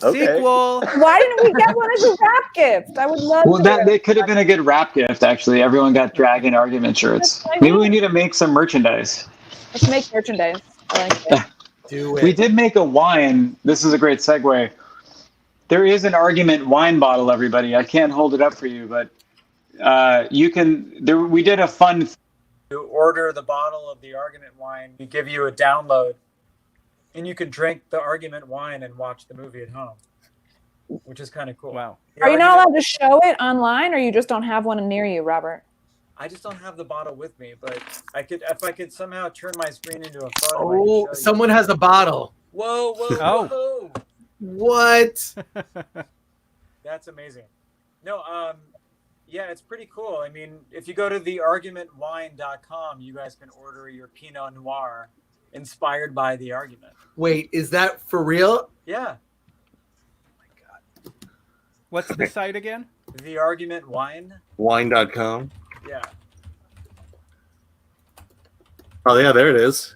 Okay. Sequel. Why didn't we get one as a wrap gift? I would love to. Well, that could have been a good wrap gift, actually. Everyone got Dragon Argument shirts. Maybe we need to make some merchandise. Let's make merchandise. I like it. Do it. We did make a wine. This is a great segue. There is an Argument wine bottle, everybody. I can't hold it up for you, but you can. We did a fun. You order the bottle of the Argument wine. We give you a download, and you can drink the Argument wine and watch the movie at home, which is kind of cool. Wow. Are you not allowed to show it online, or you just don't have one near you, Robert? I just don't have the bottle with me, but if I could somehow turn my screen into a photo. Oh, someone has a bottle. Whoa! Oh. Whoa! What? That's amazing. No, yeah, it's pretty cool. I mean, if you go to theargumentwine.com, you guys can order your Pinot Noir inspired by The Argument. Wait, is that for real? Yeah. What's the site again? The Argument Wine. Wine.com. Yeah. Oh, yeah, there it is.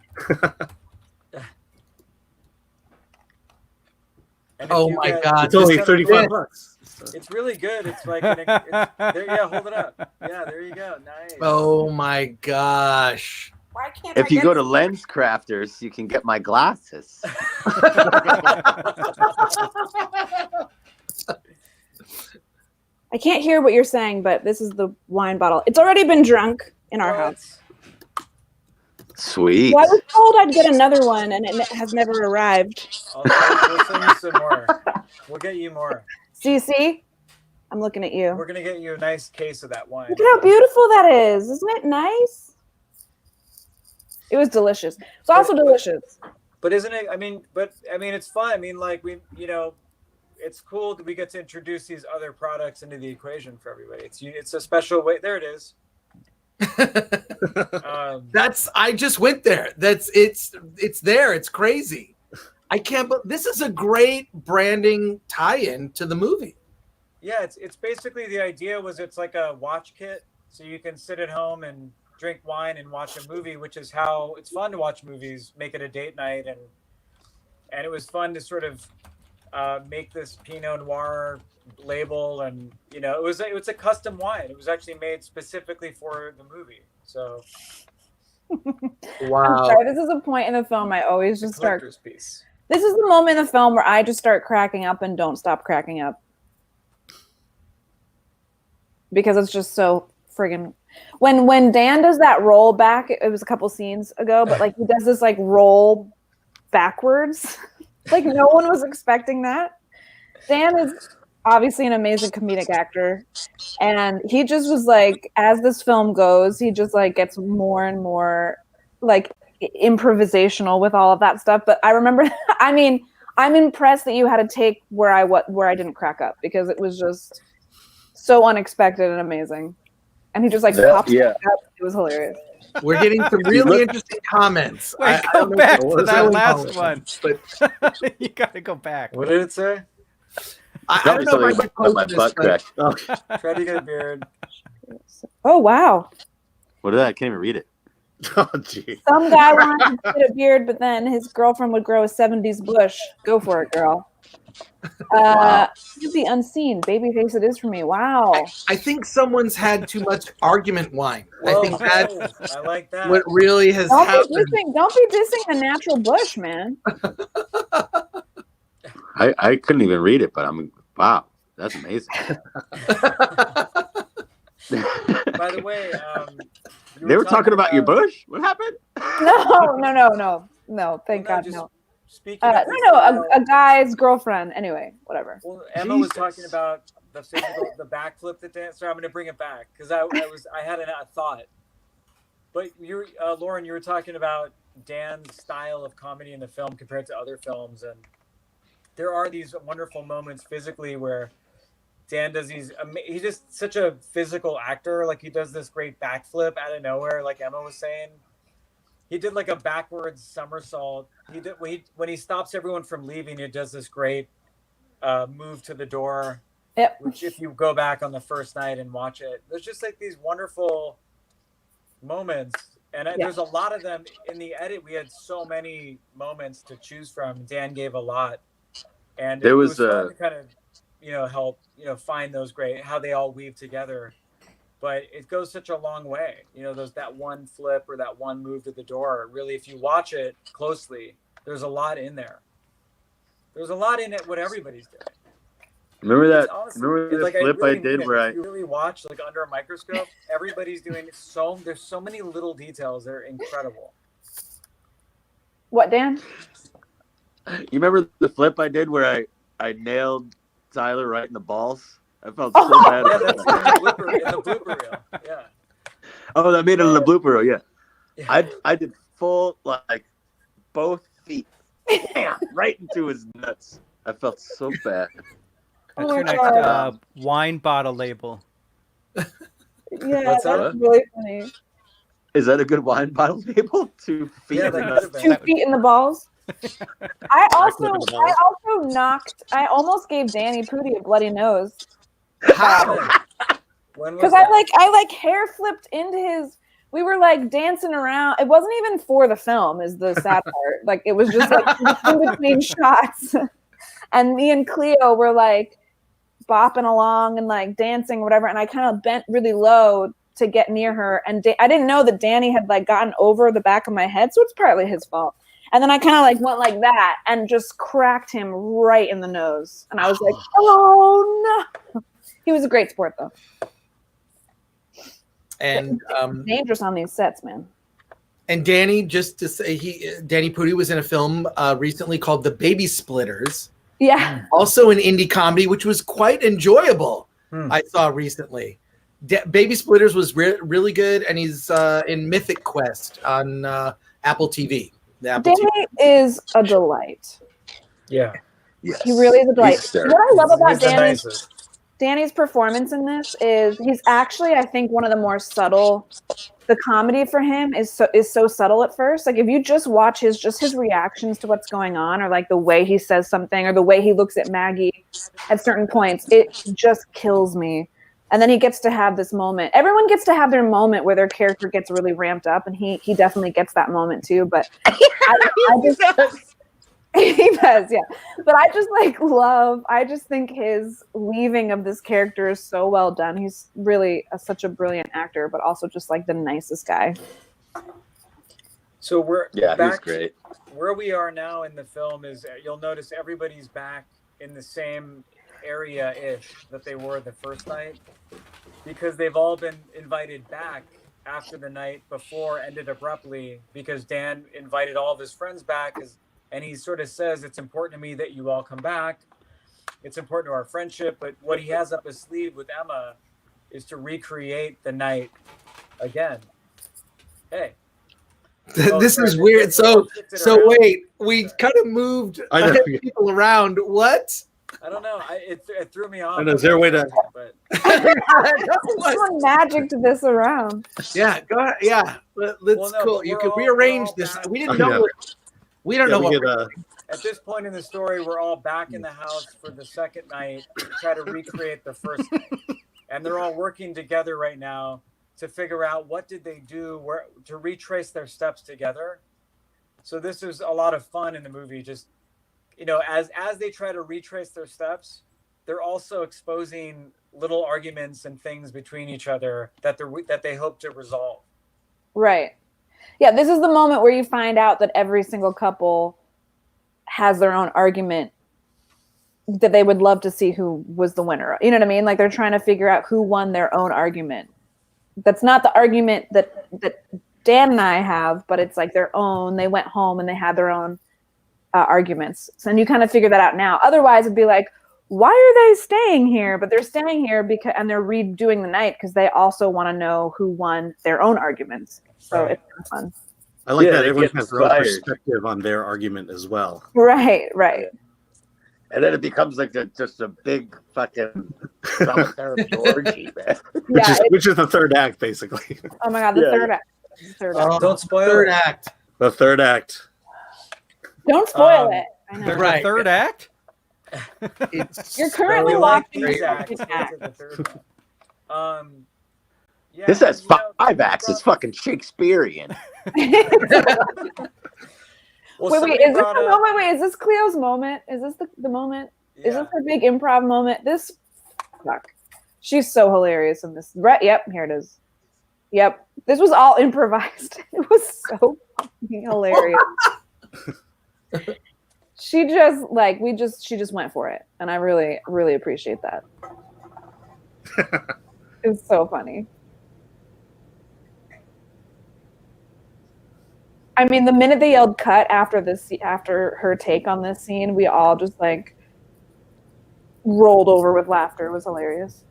Oh my God. It's only $35. It's really good. It's like, there, yeah, hold it up. Yeah, there you go. Nice. Oh my gosh. Why can't If you go to Lens Crafters, you can get my glasses. I can't hear what you're saying, but this is the wine bottle. It's already been drunk in our house. Sweet. Well, I was told I'd get another one, and it has never arrived. We'll send you some more. We'll get you more. CC, I'm looking at you. We're going to get you a nice case of that wine. Look at how beautiful that is. Isn't it nice? It was delicious. It's also delicious. But isn't it, I mean, it's fun. I mean, like, it's cool that we get to introduce these other products into the equation for everybody. It's a special way. There it is. I just went there. It's there. It's crazy. I can't. But this is a great branding tie-in to the movie. Yeah, it's basically the idea was it's like a watch kit, so you can sit at home and drink wine and watch a movie, which is how it's fun to watch movies. Make it a date night, and it was fun to sort of make this Pinot Noir label, and it was a custom wine. It was actually made specifically for the movie. So Wow. I'm sorry, this is a point in the film I always just start. Collector's piece. This is the moment in the film where I just start cracking up and don't stop cracking up. Because it's just so friggin' when Dan does that roll back, it was a couple scenes ago, but like he does this like roll backwards. Like no one was expecting that. Dan is obviously an amazing comedic actor, and he just was like, as this film goes, he just like gets more and more like improvisational with all of that stuff. But I remember, I mean, I'm impressed that you had to take where I didn't crack up, because it was just so unexpected and amazing. And he just like popped up. It was hilarious. We're getting some really interesting comments. Wait, go back to that last one. But you got to go back. What did it say? I don't know if I should post my this, butt but- crack. Try to get a beard. Oh wow! What is that? I can't even read it. Oh, gee. Some guy wanted to get a beard, but then his girlfriend would grow a '70s bush. Go for it, girl. The unseen babyface it is for me. Wow. I think someone's had too much argument wine. I think that's I like that. what really has Don't happened. be dissing the natural bush, man. I couldn't even read it, but wow, that's amazing. By the way, They were talking about your bush? What happened? No. Thank God, no. Speaking A guy's girlfriend. Anyway, whatever. Well, Emma was talking about the backflip that Dan. Sorry, I'm going to bring it back because I had a thought. But you, Lauren, you were talking about Dan's style of comedy in the film compared to other films, and there are these wonderful moments physically where Dan does these. He's just such a physical actor. Like he does this great backflip out of nowhere, like Emma was saying. He did like a backwards somersault. He did when he stops everyone from leaving. He does this great move to the door. Yep. Which, if you go back on the first night and watch it, there's just like these wonderful moments, and there's a lot of them in the edit. We had so many moments to choose from. Dan gave a lot, and it was fun to kind of help find those great how they all weave together. But it goes such a long way. That one flip or that one move to the door. Really, if you watch it closely, there's a lot in there. There's a lot in it. What everybody's doing. Remember that? Honestly, remember the like, flip I really did mean it. where If you really watch like under a microscope, everybody's doing so. There's so many little details that are incredible. What, Dan? You remember the flip I did where I nailed Tyler right in the balls? I felt so bad. Yeah, that's in the blooper reel. Yeah. Oh, that made it in the blooper reel. Yeah. Yeah. I did full like both feet, bam, right into his nuts. I felt so bad. That's Oh your my next God. wine bottle label. Yeah, What's that's that? really funny. Is that a good wine bottle label? 2 feet. Yeah, in the that nuts? could have 2 been. feet in the balls. I almost gave Danny Pooty a bloody nose. When was Because that? I hair flipped into his. We were like dancing around. It wasn't even for the film, is the sad part. Like it was just like in between shots, and me and Cleo were like bopping along and like dancing, or whatever. And I kind of bent really low to get near her, and I didn't know that Danny had like gotten over the back of my head, so it's partly his fault. And then I kind of like went like that and just cracked him right in the nose, and I was like, "Oh no!" He was a great sport, though. And Dangerous on these sets, man. And Danny, just to say, Danny Pudi was in a film recently called The Baby Splitters. Yeah. Also an indie comedy, which was quite enjoyable. I saw recently. Baby Splitters was really good, and he's in Mythic Quest on Apple TV. Danny is a delight. Yeah. Yes. He really is a delight. What I love about He's the nicest. Danny's performance in this is he's actually, I think, one of the more subtle. The comedy for him is so subtle at first. Like if you just watch his reactions to what's going on, or like the way he says something, or the way he looks at Maggie at certain points, it just kills me. And then he gets to have this moment. Everyone gets to have their moment where their character gets really ramped up, and he definitely gets that moment too. But he does, yeah. But I just think his weaving of this character is so well done. He's really such a brilliant actor, but also just like the nicest guy. So we're Yeah, he's back great. where we are now in the film is you'll notice everybody's back in the same area-ish that they were the first night, because they've all been invited back after the night before ended abruptly, because Dan invited all of his friends back, and he sort of says, it's important to me that you all come back. It's important to our friendship. But what he has up his sleeve with Emma is to recreate the night again. Hey. This is weird. So wait, we kind of moved people around. What? I don't know. It threw me off. I know, is there a way to? But Someone magicked this around. Yeah, go ahead. Yeah, let's cool. You could rearrange this. We didn't know. We don't know what. At this point in the story, we're all back in the house for the second night to try to recreate the first night, and they're all working together right now to figure out what did they do, to retrace their steps together. So this is a lot of fun in the movie. Just, you know, as they try to retrace their steps, they're also exposing little arguments and things between each other that they hope to resolve. Right. Yeah, this is the moment where you find out that every single couple has their own argument that they would love to see who was the winner. You know what I mean? Like they're trying to figure out who won their own argument. That's not the argument that Dan and I have, but it's like their own. They went home and they had their own arguments. So, and you kind of figure that out now. Otherwise, it'd be like, why are they staying here? But they're staying here because, and they're redoing the night because they also want to know who won their own arguments. So it's kind of fun. I like that everyone has their own perspective on their argument as well. Right. And then it becomes like just a big fucking therapy orgy, man. Which is the third act, basically. Oh my God, the third act. Don't spoil third it. act. The third act. Don't spoil it. I know. Right. The third act? You're currently watching these the acts. second act. The third act. Yeah, This has 5 acts. It's fucking Shakespearean. Wait, is this the moment? Wait, is this Cleo's moment? Is this the moment? Yeah. Is this her big improv moment? She's so hilarious in this. Right? Yep, here it is. Yep, this was all improvised. It was so fucking hilarious. She just went for it, and I really, really appreciate that. It's so funny. I mean, the minute they yelled "cut" after her take on this scene, we all just like rolled over with laughter. It was hilarious.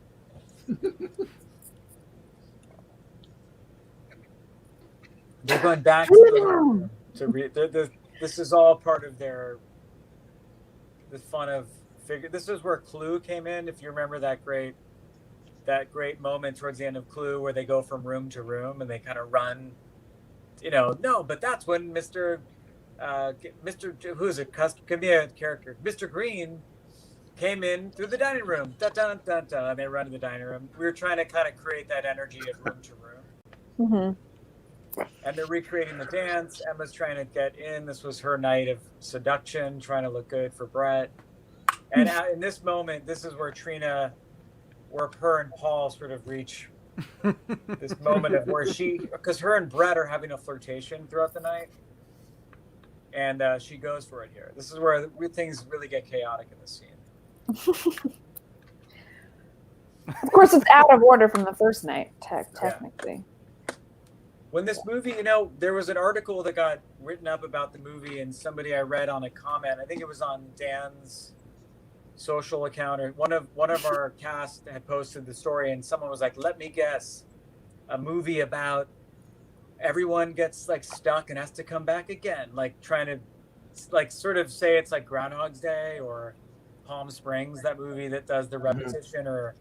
They're going back to this is all part of the fun of figure. This is where Clue came in. If you remember that great moment towards the end of Clue where they go from room to room and they kind of run. No, but that's when Mr. Who's it? Could be a character. Mr. Green came in through the dining room. Dun, dun, dun, dun, and they run to the dining room. We were trying to kind of create that energy of room to room. Mm-hmm. And they're recreating the dance. Emma's trying to get in. This was her night of seduction, trying to look good for Brett. And in this moment, this is where her and Paul sort of reach this moment of where because her and Brett are having a flirtation throughout the night, and she goes for it here. This is where things really get chaotic in this scene. Of course, it's out of order from the first night, technically. When this movie, there was an article that got written up about the movie, and somebody I read on a comment, I think it was on Dan's social account, or one of our cast had posted the story, and someone was like, let me guess, a movie about everyone gets like stuck and has to come back again, like trying to like sort of say it's like Groundhog's Day or Palm Springs, that movie that does the repetition, or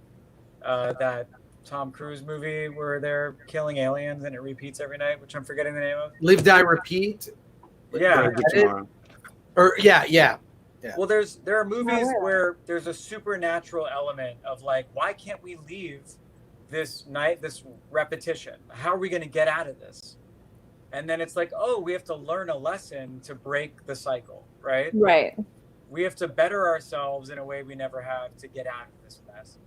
that Tom Cruise movie where they're killing aliens and it repeats every night, which I'm forgetting the name of. Live, Die, Repeat. Yeah. Yeah. Well, there are movies where there's a supernatural element of like, why can't we leave this repetition? How are we going to get out of this? And then it's like, oh, we have to learn a lesson to break the cycle, right? Right. We have to better ourselves in a way we never have to get out of this mess.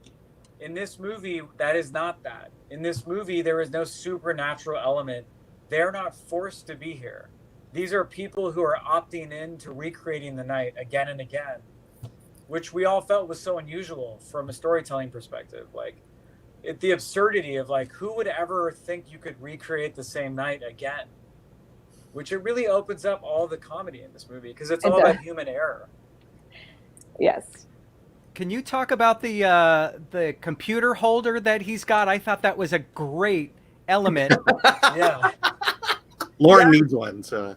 In this movie, that is not that. In this movie, there is no supernatural element they're not forced to be here. These are people who are opting in to recreating the night again and again, which we all felt was so unusual from a storytelling perspective. Like the absurdity of like, who would ever think you could recreate the same night again? Which it really opens up all the comedy in this movie because it's all about human error. Yes. Can you talk about the computer holder that he's got? I thought that was a great element. Yeah. Lauren needs one, so.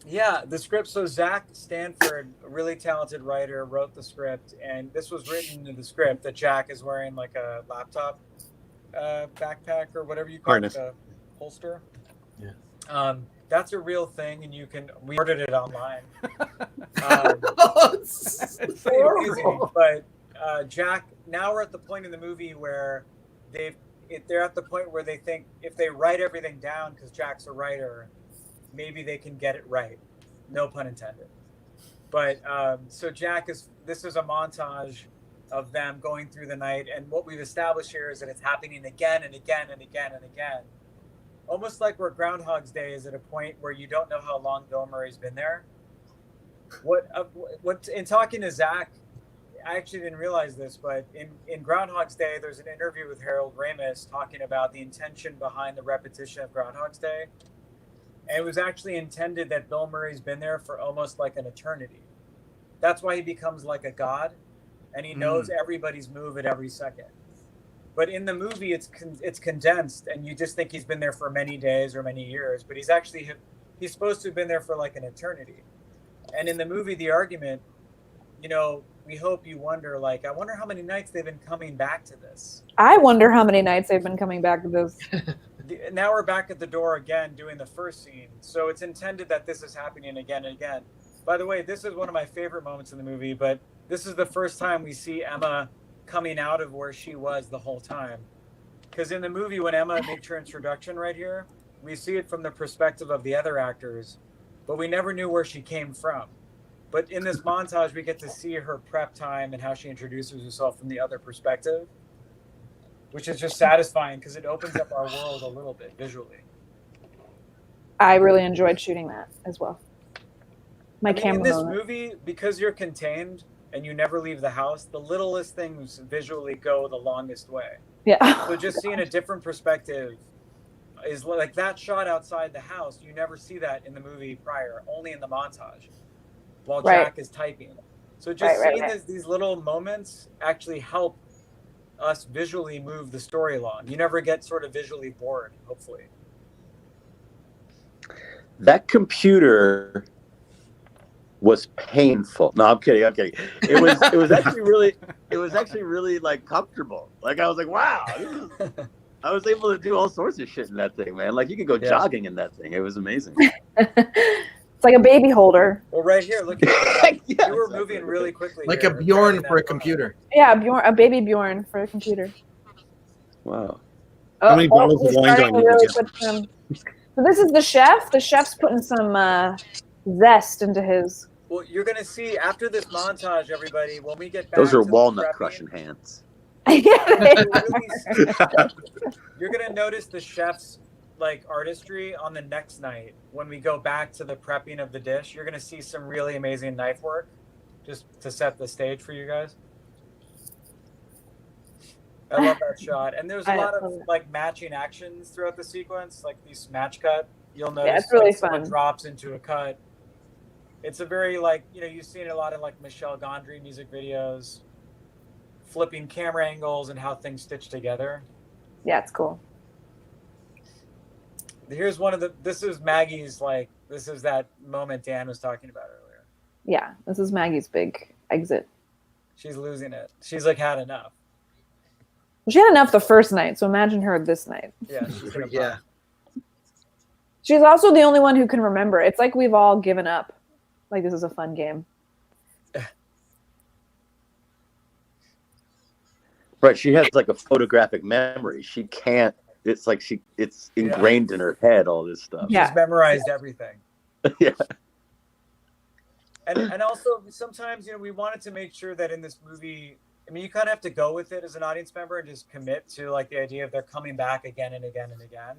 Yeah, the script. So Zach Stanford, a really talented writer, wrote the script, and this was written in the script that Jack is wearing like a laptop backpack or whatever you call it, a holster. Yeah. That's a real thing, and we ordered it online. It's pretty amazing. But Jack, now we're at the point in the movie where they're at the point where they think if they write everything down, because Jack's a writer, maybe they can get it right. No pun intended. But so this is a montage of them going through the night, and what we've established here is that it's happening again and again and again and again. Almost like where Groundhog's Day is at a point where you don't know how long Bill Murray's been there. What in talking to Zach, I actually didn't realize this, but in Groundhog's Day, there's an interview with Harold Ramis talking about the intention behind the repetition of Groundhog's Day. And it was actually intended that Bill Murray's been there for almost like an eternity. That's why he becomes like a god, and he knows everybody's move at every second. But in the movie, it's condensed, and you just think he's been there for many days or many years. But he's supposed to have been there for like an eternity. And in the movie, the argument, we hope you wonder, like, I wonder how many nights they've been coming back to this. I wonder how many nights they've been coming back to this. Now we're back at the door again doing the first scene. So it's intended that this is happening again and again. By the way, this is one of my favorite moments in the movie, but this is the first time we see Emma coming out of where she was the whole time. Because in the movie, when Emma makes her introduction right here, we see it from the perspective of the other actors, but we never knew where she came from. But in this montage, we get to see her prep time and how she introduces herself from the other perspective, which is just satisfying because it opens up our world a little bit visually. I really enjoyed shooting that as well. In this movie, because you're contained and you never leave the house, the littlest things visually go the longest way. Yeah. So just seeing a different perspective is like that shot outside the house. You never see that in the movie prior, only in the montage while Jack is typing. So just seeing these little moments actually help us visually move the story along. You never get sort of visually bored, hopefully. That computer was painful. No, I'm kidding. It was actually really like comfortable. Like I was like, wow. I was able to do all sorts of shit in that thing, man. Like you could go jogging in that thing. It was amazing. It's like a baby holder. Well, right here, look at you were moving really quickly. Like a Bjorn for a computer. Yeah, a baby Bjorn for a computer. Wow. How many bottles of wine do I need? So this is the chef. The chef's putting some zest into his. Well, you're going to see after this montage, everybody, when we get back those are to walnut crushing hands. You're going to notice the chef's like artistry on the next night when we go back to the prepping of the dish. You're going to see some really amazing knife work just to set the stage for you guys. I love that shot. And there's a lot of like matching actions throughout the sequence, like these match cut. You'll notice it's really like, fun. Someone drops into a cut. It's a very like, you've seen a lot of like Michel Gondry music videos, flipping camera angles and how things stitch together. Yeah, it's cool. Here's this is Maggie's, this is that moment Dan was talking about earlier. Yeah, this is Maggie's big exit. She's losing it. She's like had enough. She had enough the first night, so imagine her this night. Yeah, she's She's also the only one who can remember. It's like we've all given up. Like this is a fun game. Right, she has like a photographic memory. She can't. It's like it's ingrained in her head. All this stuff. Yeah. She's memorized everything. Yeah. And also sometimes we wanted to make sure that in this movie, I mean, you kind of have to go with it as an audience member and just commit to like the idea of they're coming back again and again and again.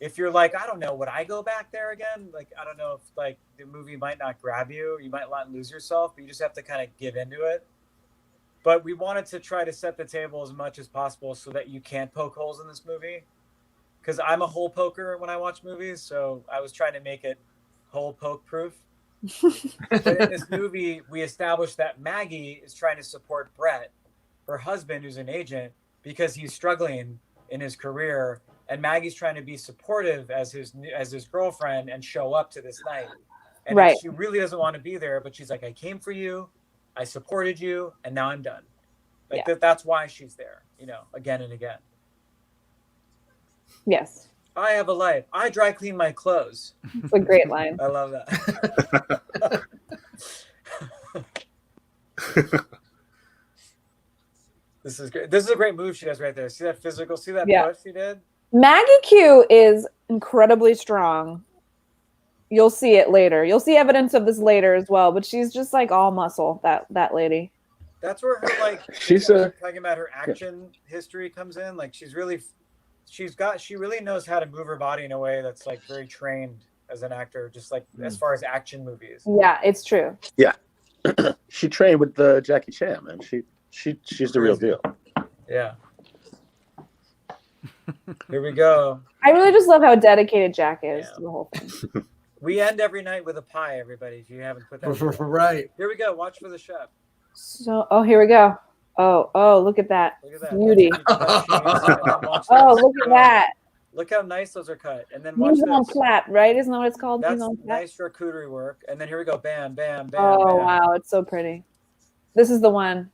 if you're like, I don't know, would I go back there again? Like, I don't know if like the movie might not grab you, you might not lose yourself, but you just have to kind of give into it. But we wanted to try to set the table as much as possible so that you can't poke holes in this movie. Because I'm a hole poker when I watch movies, so I was trying to make it hole poke proof. But in this movie, we established that Maggie is trying to support Brett, her husband, who's an agent, because he's struggling in his career, and Maggie's trying to be supportive as his girlfriend and show up to this night. And Right. she really doesn't want to be there, but she's like, I came for you, I supported you, and now I'm done. Like that's why she's there, you know, again and again. Yes. I have a life. I dry clean my clothes. It's a great line. I love that. This is great. This is a great move she does right there. See that physical? See that push she did? Maggie Q is incredibly strong. You'll see it later. You'll see evidence of this later as well. But she's just like all muscle. That lady. That's where her like she's talking about her action history comes in. Like she really knows how to move her body in a way that's like very trained as an actor. Just like as far as action movies. Yeah, it's true. Yeah, she trained with Jackie Chan, man. She's the real deal. Yeah. Here we go. I really just love how dedicated Jack is to the whole thing. We end every night with a pie, everybody. If you haven't put that right. Here we go. Watch for the chef. So, here we go. Oh, look at that. Look at that. Beauty. Look at that. Look how nice those are cut. And then watch Mise en place, right? Isn't that what it's called? That's nice charcuterie work. And then here we go. Bam, bam, bam. Oh, bam. wow. It's so pretty. This is the one.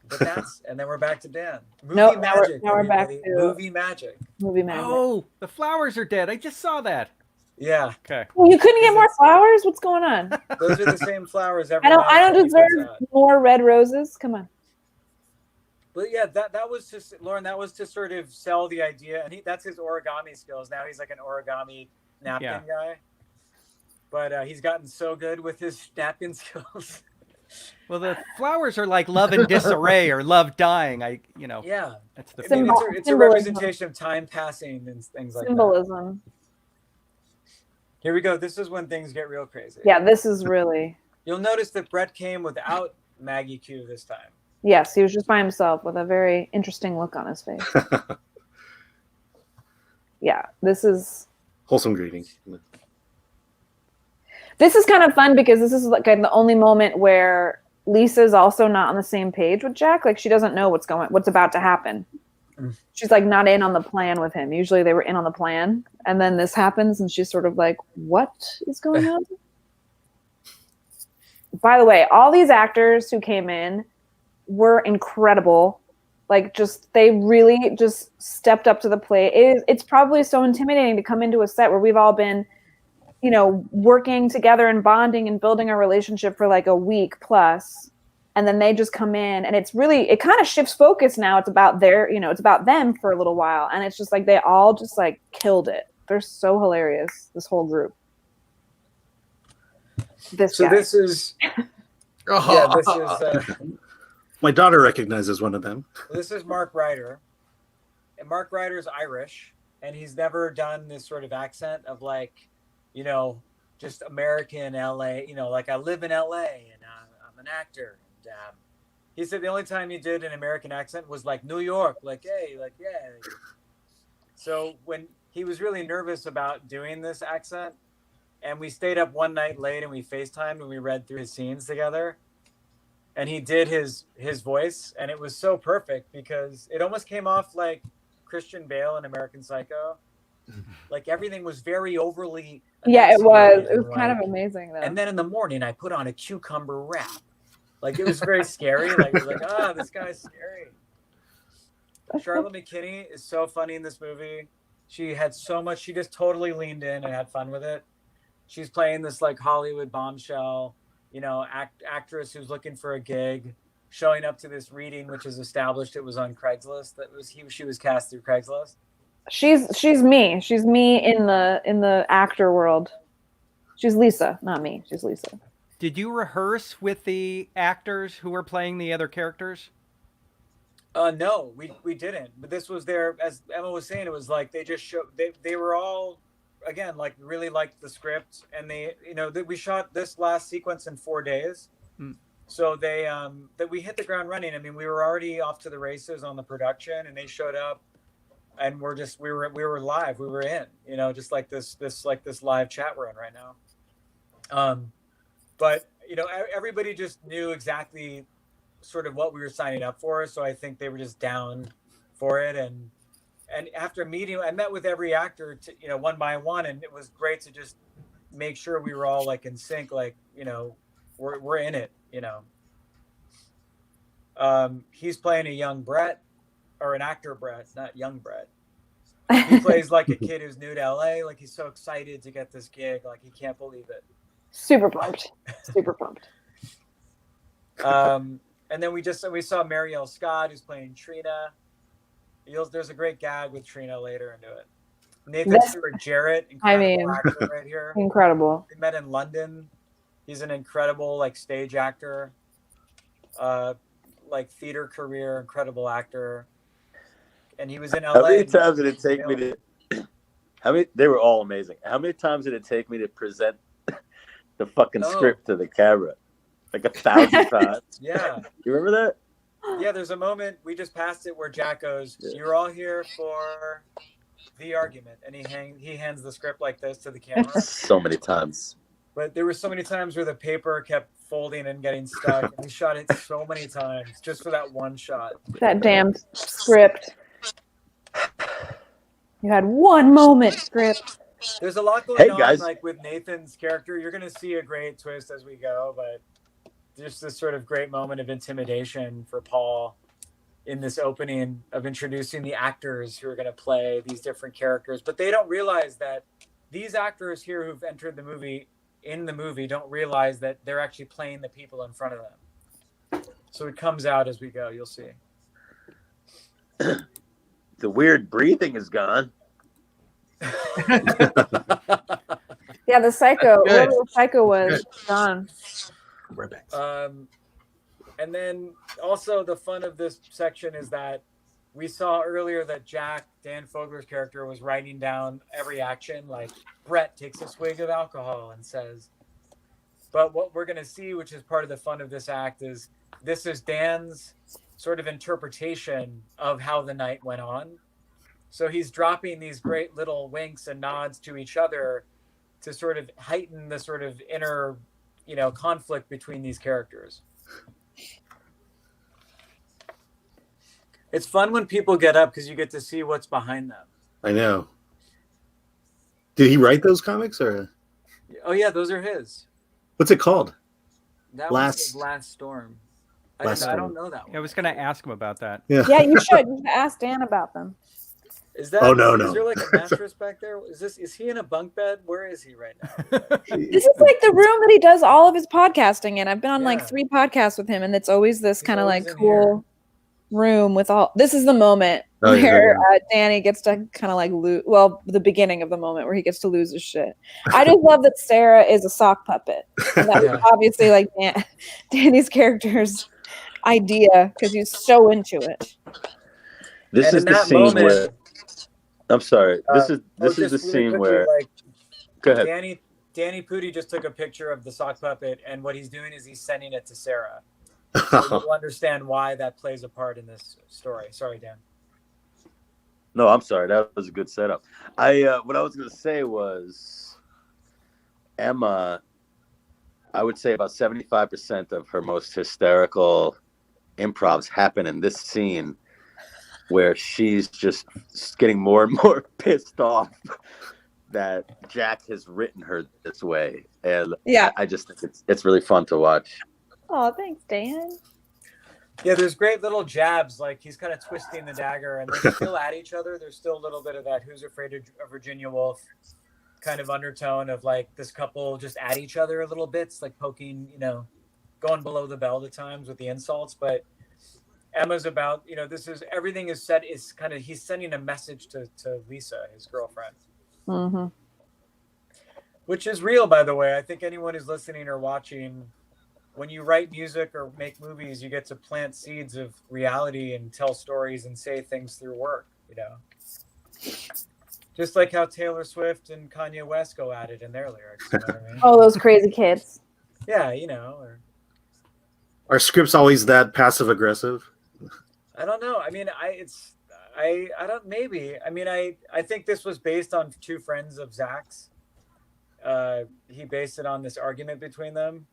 But and then we're back to Dan. Now magic. We're back to movie magic. Movie magic. Oh, the flowers are dead. I just saw that. Yeah. Okay. Well, you couldn't get more flowers? What's going on? Those are the same flowers every I don't deserve more red roses. Come on. But yeah, that was just Lauren. That was to sort of sell the idea, and that's his origami skills. Now he's like an origami napkin guy. But he's gotten so good with his napkin skills. Well, the flowers are like love in disarray or love dying. Yeah, that's the it's a representation of time passing and things like symbolism. that. Here we go. This is when things get real crazy. Yeah, this is really. You'll notice that Brett came without Maggie Q this time. Yes, he was just by himself with a very interesting look on his face. Yeah, this is wholesome greeting. This is kind of fun because this is like the only moment where Lisa's also not on the same page with Jack. Like she doesn't know what's about to happen. She's like not in on the plan with him. Usually they were in on the plan, and then this happens, and she's sort of like, "What is going on?" By the way, all these actors who came in were incredible. Like they really just stepped up to the plate. It's probably so intimidating to come into a set where we've all been, working together and bonding and building a relationship for like a week plus. And then they just come in, and it kind of shifts focus now. It's about it's about them for a little while. And it's just like, they all just like killed it. They're so hilarious, this whole group. This is, my daughter recognizes one of them. This is Mark Ryder. And Mark Ryder's Irish, and he's never done this sort of accent of like, just American LA, like I live in LA and I'm an actor. And he said the only time he did an American accent was like New York, like, hey, like, yeah. So when he was really nervous about doing this accent, and we stayed up one night late and we FaceTimed and we read through his scenes together, and he did his voice, and it was so perfect because it almost came off like Christian Bale in American Psycho. Like everything was very overly. Yeah, it was. It was kind of amazing though. And then in the morning, I put on a cucumber wrap. Like it was very scary. Like it was like, this guy's scary. Charlotte McKinney is so funny in this movie. She had so much. She just totally leaned in and had fun with it. She's playing this like Hollywood bombshell, actress who's looking for a gig, showing up to this reading, which is established it was on Craigslist. She was cast through Craigslist. She's me. She's me in the actor world. She's Lisa, not me. She's Lisa. Did you rehearse with the actors who were playing the other characters? No, we didn't. But this was their, as Emma was saying, it was like they just showed they were all, again, like really liked the script, and they, we shot this last sequence in 4 days. So they that we hit the ground running. I mean, we were already off to the races on the production, and they showed up, and we were live. We were in, just like this live chat we're in right now. But everybody just knew exactly sort of what we were signing up for. So I think they were just down for it. And after meeting, I met with every actor, one by one, and it was great to just make sure we were all like in sync, like, we're in it, He's playing a young Brett, or an actor Brett, not young Brett. He plays like a kid who's new to LA. Like, he's so excited to get this gig. Like, he can't believe it. Super pumped. Super pumped. And then we saw Marielle Scott, who's playing Trina. There's a great gag with Trina later into it. Nathan Stewart Jarrett, incredible actor right here. Incredible. We met in London. He's an incredible like stage actor, like theater career, incredible actor. And he was in LA. How many times did it take me to? They were all amazing. How many times did it take me to present the fucking script to the camera? Like 1,000 times. Yeah. You remember that? Yeah, there's a moment, we just passed it, where Jack goes, "You're all here for the argument," and he hands the script like this to the camera. So many times. But there were so many times where the paper kept folding and getting stuck, and we shot it so many times just for that one shot. That damn script. You had one moment, script. There's a lot going on, guys. like with Nathan's character. You're going to see a great twist as we go, but just this sort of great moment of intimidation for Paul in this opening of introducing the actors who are going to play these different characters. But they don't realize that these actors here who've entered the movie don't realize that they're actually playing the people in front of them. So it comes out as we go. You'll see. The weird breathing is gone. Yeah, the psycho. Whatever the psycho was gone. We're back. And then also the fun of this section is that we saw earlier that Dan Fogler's character, was writing down every action. Like, Brett takes a swig of alcohol and says, but what we're going to see, which is part of the fun of this act, is this is Dan's sort of interpretation of how the night went on. So he's dropping these great little winks and nods to each other to sort of heighten the sort of inner, conflict between these characters. It's fun when people get up because you get to see what's behind them. I know. Did he write those comics, or? Oh yeah, those are his. What's it called? That was Last Storm. I don't know that one. I was going to ask him about that. Yeah, you should. You should ask Dan about them. Is that? Oh no! Is there like a mattress back there? Is he in a bunk bed? Where is he right now? This is like the room that he does all of his podcasting in. I've been on like 3 podcasts with him, and it's always this kind of like cool room with all. This is the moment where Danny gets to kind of like lose. Well, the beginning of the moment where he gets to lose his shit. I just love that Sarah is a sock puppet. And that was obviously like Danny's character's idea because he's so into it. This is the scene where. I'm sorry. This is the scene where. Go ahead. Danny Pudi just took a picture of the sock puppet, and what he's doing is he's sending it to Sarah. So you'll understand why that plays a part in this story. Sorry, Dan. No, I'm sorry. That was a good setup. What I was going to say was, Emma, I would say about 75% of her most hysterical improvs happen in this scene, where she's just getting more and more pissed off that Jack has written her this way. And I just think it's really fun to watch. Oh, thanks, Dan. Yeah, there's great little jabs. Like, he's kind of twisting the dagger, and they're still at each other. There's still a little bit of that Who's Afraid of Virginia Woolf kind of undertone of like this couple just at each other a little bit. It's like poking, going below the belt at times with the insults. But Emma's about, this is, everything is said, is kind of, he's sending a message to Lisa, his girlfriend. Mm-hmm. Which is real, by the way. I think anyone who's listening or watching when you write music or make movies, you get to plant seeds of reality and tell stories and say things through work, you know. Just like how Taylor Swift and Kanye West go at it in their lyrics. You know what I mean? Oh, those crazy kids. Yeah, you know. Are scripts always that passive aggressive? I don't know. I mean, I don't, maybe. I mean, I think this was based on two friends of Zach's. He based it on this argument between them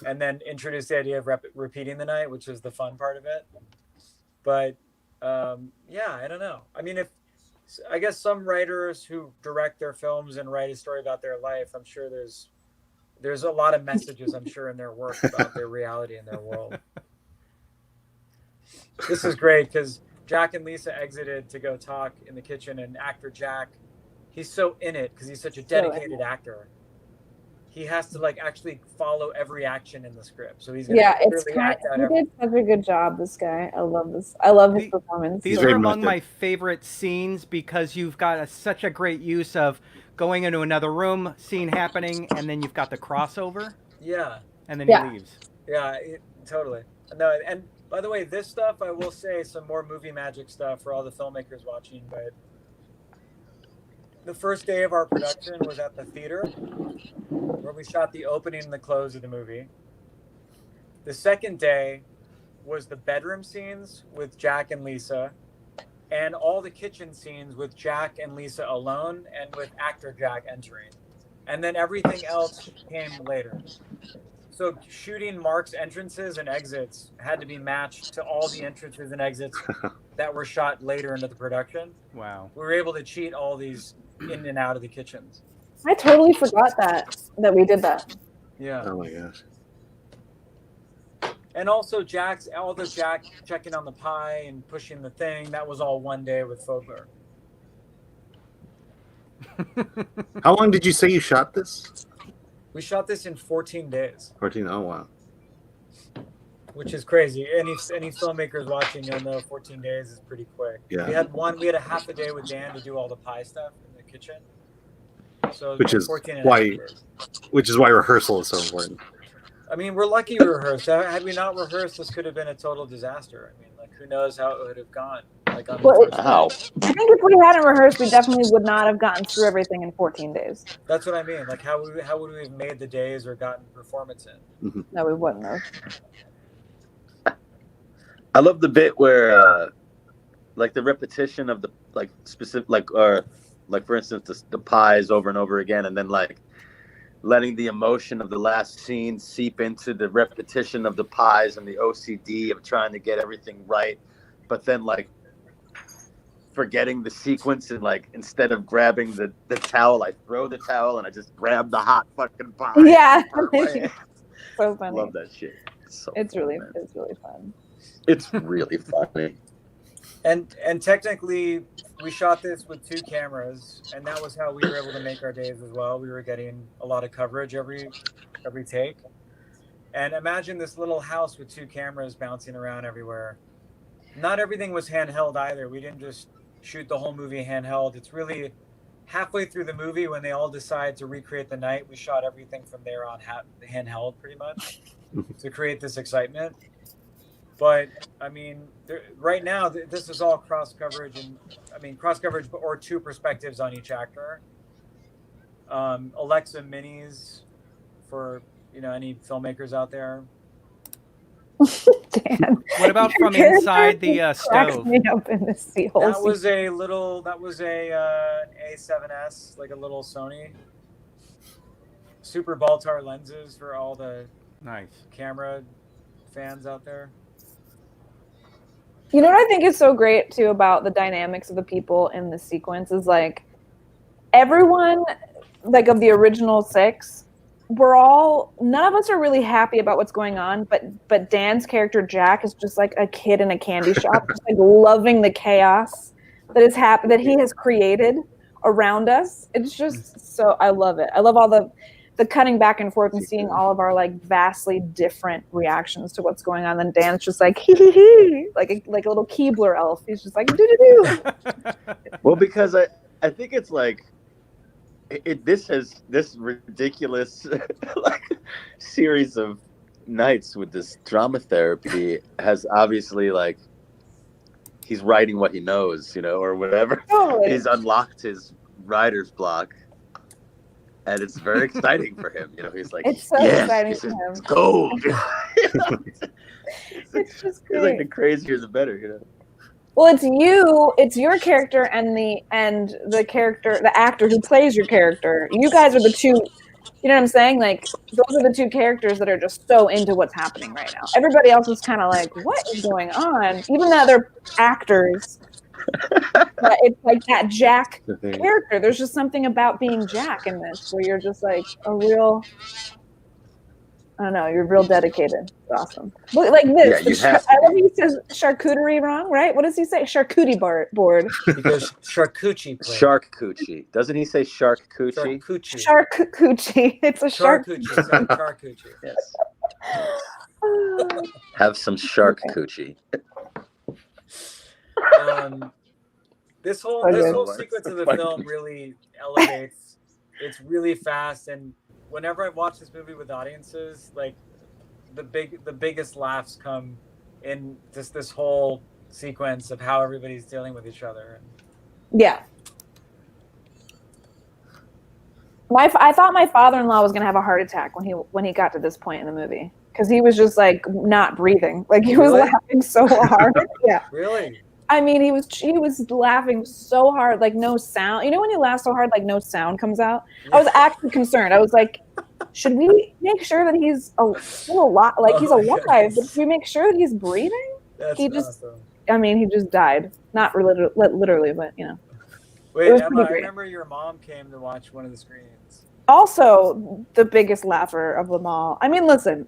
and then introduced the idea of repeating the night, which is the fun part of it. But yeah, I don't know. I mean, I guess some writers who direct their films and write a story about their life, I'm sure there's a lot of messages, I'm sure, in their work about their reality and their world. This is great because Jack and Lisa exited to go talk in the kitchen, and actor Jack, he's so in it because he's such a dedicated actor. He has to like actually follow every action in the script. So he's gonna he did such a good job, this guy. I love this. I love his performance. These are among my favorite scenes because you've got such a great use of going into another room, scene happening, and then you've got the crossover. Yeah. And then he leaves. Yeah, totally. No, and by the way, this stuff, I will say some more movie magic stuff for all the filmmakers watching, but the first day of our production was at the theater where we shot the opening and the close of the movie. The second day was the bedroom scenes with Jack and Lisa and all the kitchen scenes with Jack and Lisa alone and with actor Jack entering. And then everything else came later. So shooting Mark's entrances and exits had to be matched to all the entrances and exits that were shot later into the production. Wow. We were able to cheat all these in and out of the kitchens. I totally forgot that we did that. Yeah. Oh my gosh. And also Jack checking on the pie and pushing the thing, that was all one day with Fogler. How long did you say you shot this? We shot this in 14 days. 14. Oh wow. Which is crazy. Any filmmakers watching, you'll know 14 days is pretty quick. Yeah. We had a half a day with Dan to do all the pie stuff in the kitchen. So which is 14 and why a half days. Which is why rehearsal is so important. I mean, we're lucky we rehearsed. Had we not rehearsed, this could have been a total disaster. I mean, like, who knows how it would have gone? Like, on I think if we hadn't rehearsed, we definitely would not have gotten through everything in 14 days. That's what I mean. Like, how would we have made the days or gotten performance in? Mm-hmm. No, we wouldn't have. I love the bit where, like, the repetition of the specific, for instance, the pies over and over again, and then like letting the emotion of the last scene seep into the repetition of the pies and the OCD of trying to get everything right, but then like forgetting the sequence and like instead of grabbing the towel, I throw the towel and I just grab the hot fucking pie. Yeah, so funny. Love that shit. It's really fun. It's really funny. And technically, we shot this with 2 cameras, and that was how we were able to make our days as well. We were getting a lot of coverage every take. And imagine this little house with 2 cameras bouncing around everywhere. Not everything was handheld either. We didn't just shoot the whole movie handheld. It's really halfway through the movie when they all decide to recreate the night. We shot everything from there on handheld pretty much to create this excitement. But I mean, right now, this is all cross coverage, or 2 perspectives on each actor. Alexa minis for any filmmakers out there. Dan, what about from inside the stove? Me up in this That was a A7S, like a little Sony. Super Baltar lenses for all the camera fans out there. You know what I think is so great too about the dynamics of the people in the sequence is like everyone, like of the original 6, none of us are really happy about what's going on, but Dan's character Jack is just like a kid in a candy shop, just like loving the chaos that he has created around us. It's just so, I love it. I love all the cutting back and forth and seeing all of our like vastly different reactions to what's going on. Then Dan's just like hee hee hee, like a little Keebler elf. He's just like doo doo doo. Well, because I think it's like this ridiculous like series of nights with this drama therapy has obviously like he's writing what he knows, or whatever. Totally. He's unlocked his writer's block, and it's very exciting for him. He's like, It's so yes, exciting this for is him. gold. It's just It's like the crazier the better. Well, it's your character and the actor who plays your character. You guys are the two, you know what I'm saying? Like, those are the two characters that are just so into what's happening right now. Everybody else is kind of like, what is going on? Even the other actors. But it's like that Jack character. There's just something about being Jack in this where you're just like a real, I don't know, you're real dedicated. It's awesome. Look, like this. Yeah, you have to I love he says charcuterie wrong, right? What does he say? Charcuterie board. He goes charcuterie plate. Shark coochie. Doesn't he say shark coochie? Charcuterie. Charcuterie. It's a shark. Charcuterie. Yes. Have some shark coochie. This whole sequence of the film really elevates. It's really fast, and whenever I watch this movie with audiences, like the biggest laughs come in just this whole sequence of how everybody's dealing with each other. Yeah. I thought my father-in-law was gonna have a heart attack when he got to this point in the movie, because he was just like not breathing, like he was laughing so hard. Yeah. Really? I mean, he was laughing so hard, like no sound. You know when you laugh so hard, like no sound comes out? I was actually concerned. I was like, should we make sure that he's still alive? Like he's alive, but should we make sure that he's breathing? That's awesome. I mean, he just died. Not literally, but Wait, Emma, I remember your mom came to watch one of the screenings. Also, the biggest laugher of them all. I mean, listen,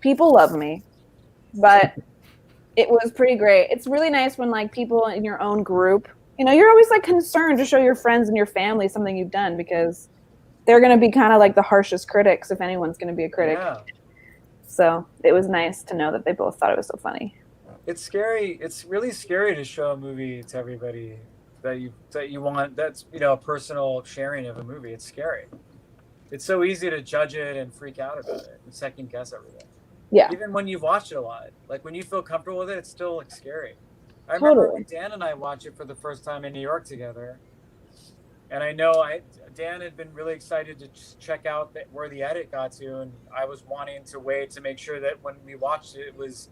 people love me, but it was pretty great. It's really nice when like people in your own group, you're always like concerned to show your friends and your family something you've done, because they're going to be kind of like the harshest critics if anyone's going to be a critic. Yeah. So it was nice to know that they both thought it was so funny. It's scary. It's really scary to show a movie to everybody that you want. That's a personal sharing of a movie. It's scary. It's so easy to judge it and freak out about it and second guess everything. Yeah. Even when you've watched it a lot, like when you feel comfortable with it, it's still like scary. I remember when Dan and I watched it for the first time in New York together, and I know Dan had been really excited to check out where the edit got to, and I was wanting to wait to make sure that when we watched it, it was,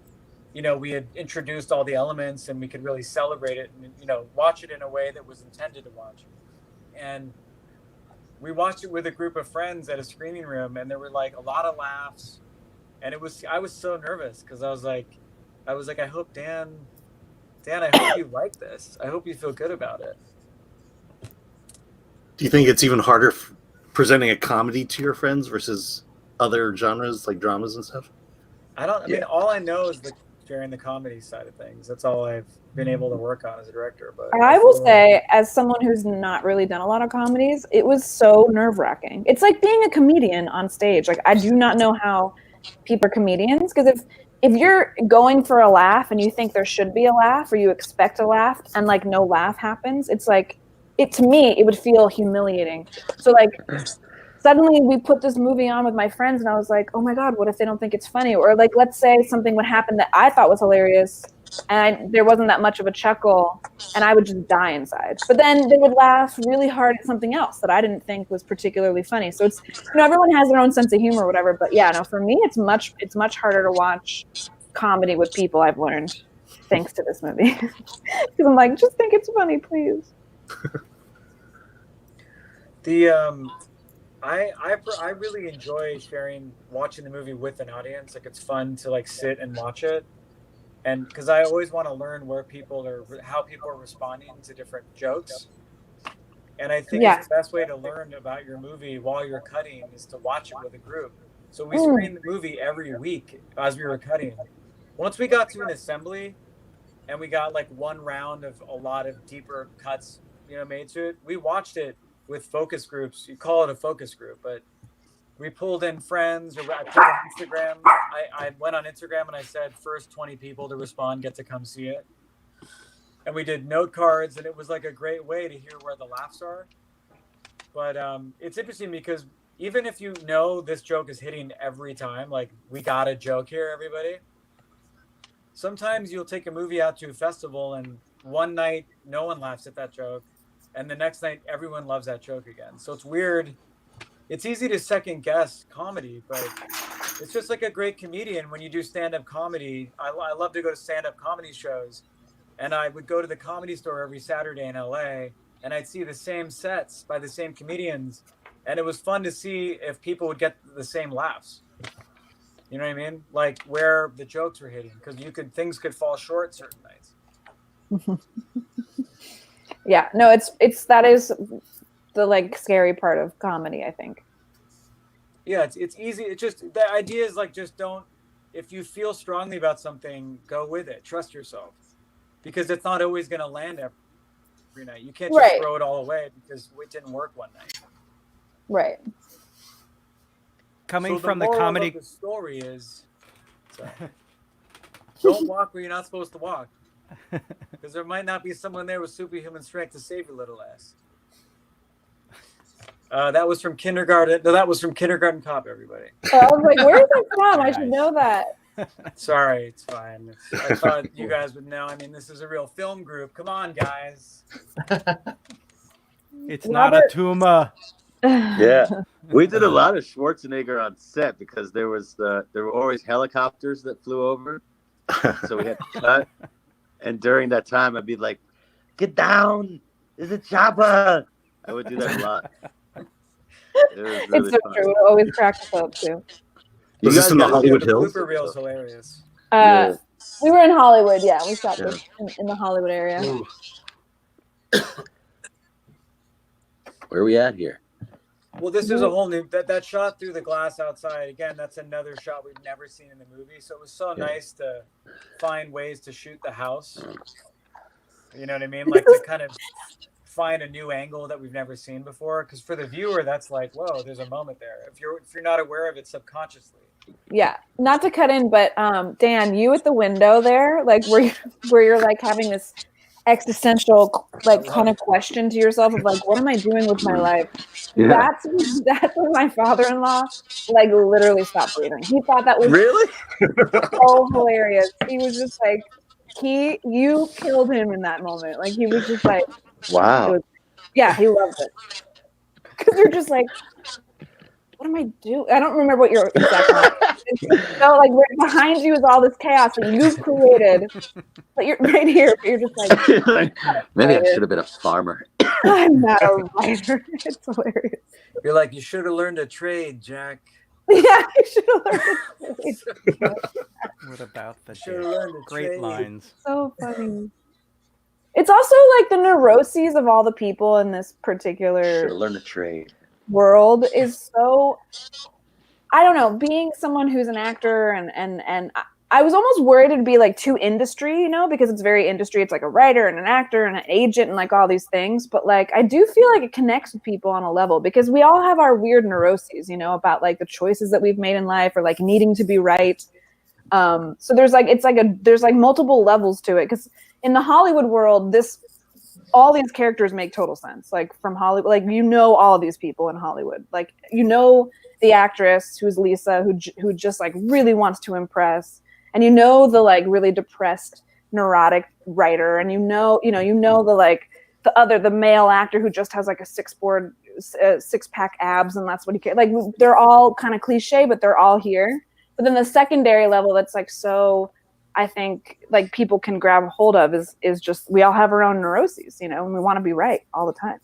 we had introduced all the elements and we could really celebrate it and watch it in a way that was intended to watch. And we watched it with a group of friends at a screening room, and there were like a lot of laughs. And I was so nervous because I was like, I hope Dan, I hope you like this. I hope you feel good about it. Do you think it's even harder presenting a comedy to your friends versus other genres like dramas and stuff? I mean, all I know is sharing the comedy side of things. That's all I've been able to work on as a director. But I will say, as someone who's not really done a lot of comedies, it was so nerve-wracking. It's like being a comedian on stage. Like, I do not know how people are comedians, because if you're going for a laugh and you think there should be a laugh, or you expect a laugh and like no laugh happens, it's like, to me it would feel humiliating. So like suddenly we put this movie on with my friends and I was like, oh my god, what if they don't think it's funny? Or like, let's say something would happen that I thought was hilarious and there wasn't that much of a chuckle, and I would just die inside. But then they would laugh really hard at something else that I didn't think was particularly funny. So it's, everyone has their own sense of humor or whatever. But yeah, no, for me, it's much harder to watch comedy with people, I've learned, thanks to this movie. Because I'm like, just think it's funny, please. I really enjoy watching the movie with an audience. Like, it's fun to like sit and watch it. And because I always want to learn how people are responding to different jokes. And I think it's the best way to learn about your movie while you're cutting is to watch it with a group. So we screened the movie every week as we were cutting. Once we got to an assembly and we got like one round of a lot of deeper cuts, made to it, we watched it with focus groups. You call it a focus group, but we pulled in friends, or I put on Instagram. I went on Instagram and I said, first 20 people to respond get to come see it. And we did note cards, and it was like a great way to hear where the laughs are. But it's interesting because even if you know this joke is hitting every time, like we got a joke here, everybody. Sometimes you'll take a movie out to a festival and one night no one laughs at that joke, and the next night everyone loves that joke again. So it's weird. It's easy to second guess comedy, but it's just like a great comedian when you do stand-up comedy. I love to go to stand-up comedy shows, and I would go to the Comedy Store every Saturday in LA, and I'd see the same sets by the same comedians, and it was fun to see if people would get the same laughs. You know what I mean? Like where the jokes were hitting, because things could fall short certain nights. Yeah, no, that is the like scary part of comedy, I think. Yeah, it's easy. It's just the idea is like just don't. If you feel strongly about something, go with it. Trust yourself, because it's not always going to land every night. You can't just throw it all away because it didn't work one night. Right. Coming so from the the moral comedy, of the story is, don't walk where you're not supposed to walk, because there might not be someone there with superhuman strength to save your little ass. That was from Kindergarten. No, that was from Kindergarten Cop. Everybody. I was like, "Where is that from? I should know that." Sorry, it's fine. I thought you guys would know. I mean, this is a real film group. Come on, guys. It's not a tumor. Yeah, we did a lot of Schwarzenegger on set because there were always helicopters that flew over, so we had to cut. And during that time, I'd be like, "Get down! There's a chopper!" I would do that a lot. It was really It's so fun. true. It always cracks us up too. Was this in the Hollywood Hills? The blooper reel is hilarious. Yeah. We were in Hollywood. Yeah, we shot this in the Hollywood area. Where are we at here? Well, this is a whole new that shot through the glass outside. Again, that's another shot we've never seen in the movie. So it was so nice to find ways to shoot the house. You know what I mean? Like to kind of find a new angle that we've never seen before. Because for the viewer, that's like, whoa, there's a moment there. If you're not aware of it subconsciously. Yeah, not to cut in, but Dan, you at the window there, like where you're like having this existential like kind of question to yourself of like, what am I doing with my life? Yeah. That's when my father-in-law like literally stopped breathing. He thought that was Really so hilarious. He was just like, you killed him in that moment. Like he was just like, wow. Yeah, he loved it. Because you're just like, what am I doing? I don't remember what your exact so like right behind you is all this chaos that you've created. But you're right here. But you're just like, maybe I should have been a farmer. I'm not a writer. It's hilarious. You're like, you should have learned a trade, Jack. Yeah, you should have learned a trade. What about the learned great trade. lines? So funny. It's also like the neuroses of all the people in this particular Should have learned a trade. world is so, I don't know, being someone who's an actor and I was almost worried it'd be like too industry, you know, because it's very industry. It's like a writer and an actor and an agent and like all these things. But like, I do feel like it connects with people on a level because we all have our weird neuroses, you know, about like the choices that we've made in life or like needing to be right. So there's like, there's like multiple levels to it. Cause in the Hollywood world, all these characters make total sense. Like from Hollywood, like, you know, all of these people in Hollywood, like, you know, the actress who's Lisa, who just like really wants to impress. And you know the like really depressed, neurotic writer, and you know the like the male actor who just has like a six-pack abs, and that's what he cares. Like they're all kind of cliche, but they're all here. But then the secondary level that's like so, I think like people can grab hold of is just we all have our own neuroses, you know, and we want to be right all the time.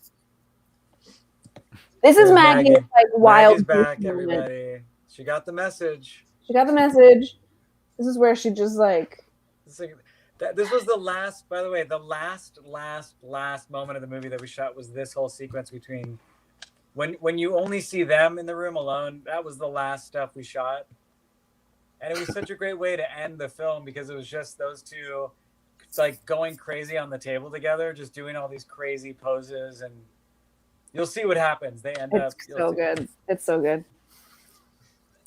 This is Maggie's like wild. Maggie's back, everybody. She got the message. This is where she just like. This was the last, by the way, the last moment of the movie that we shot was this whole sequence between when you only see them in the room alone. That was the last stuff we shot. And it was such a great way to end the film because it was just those two like going crazy on the table together, just doing all these crazy poses. And you'll see what happens. They end up. It's so good. It's so good.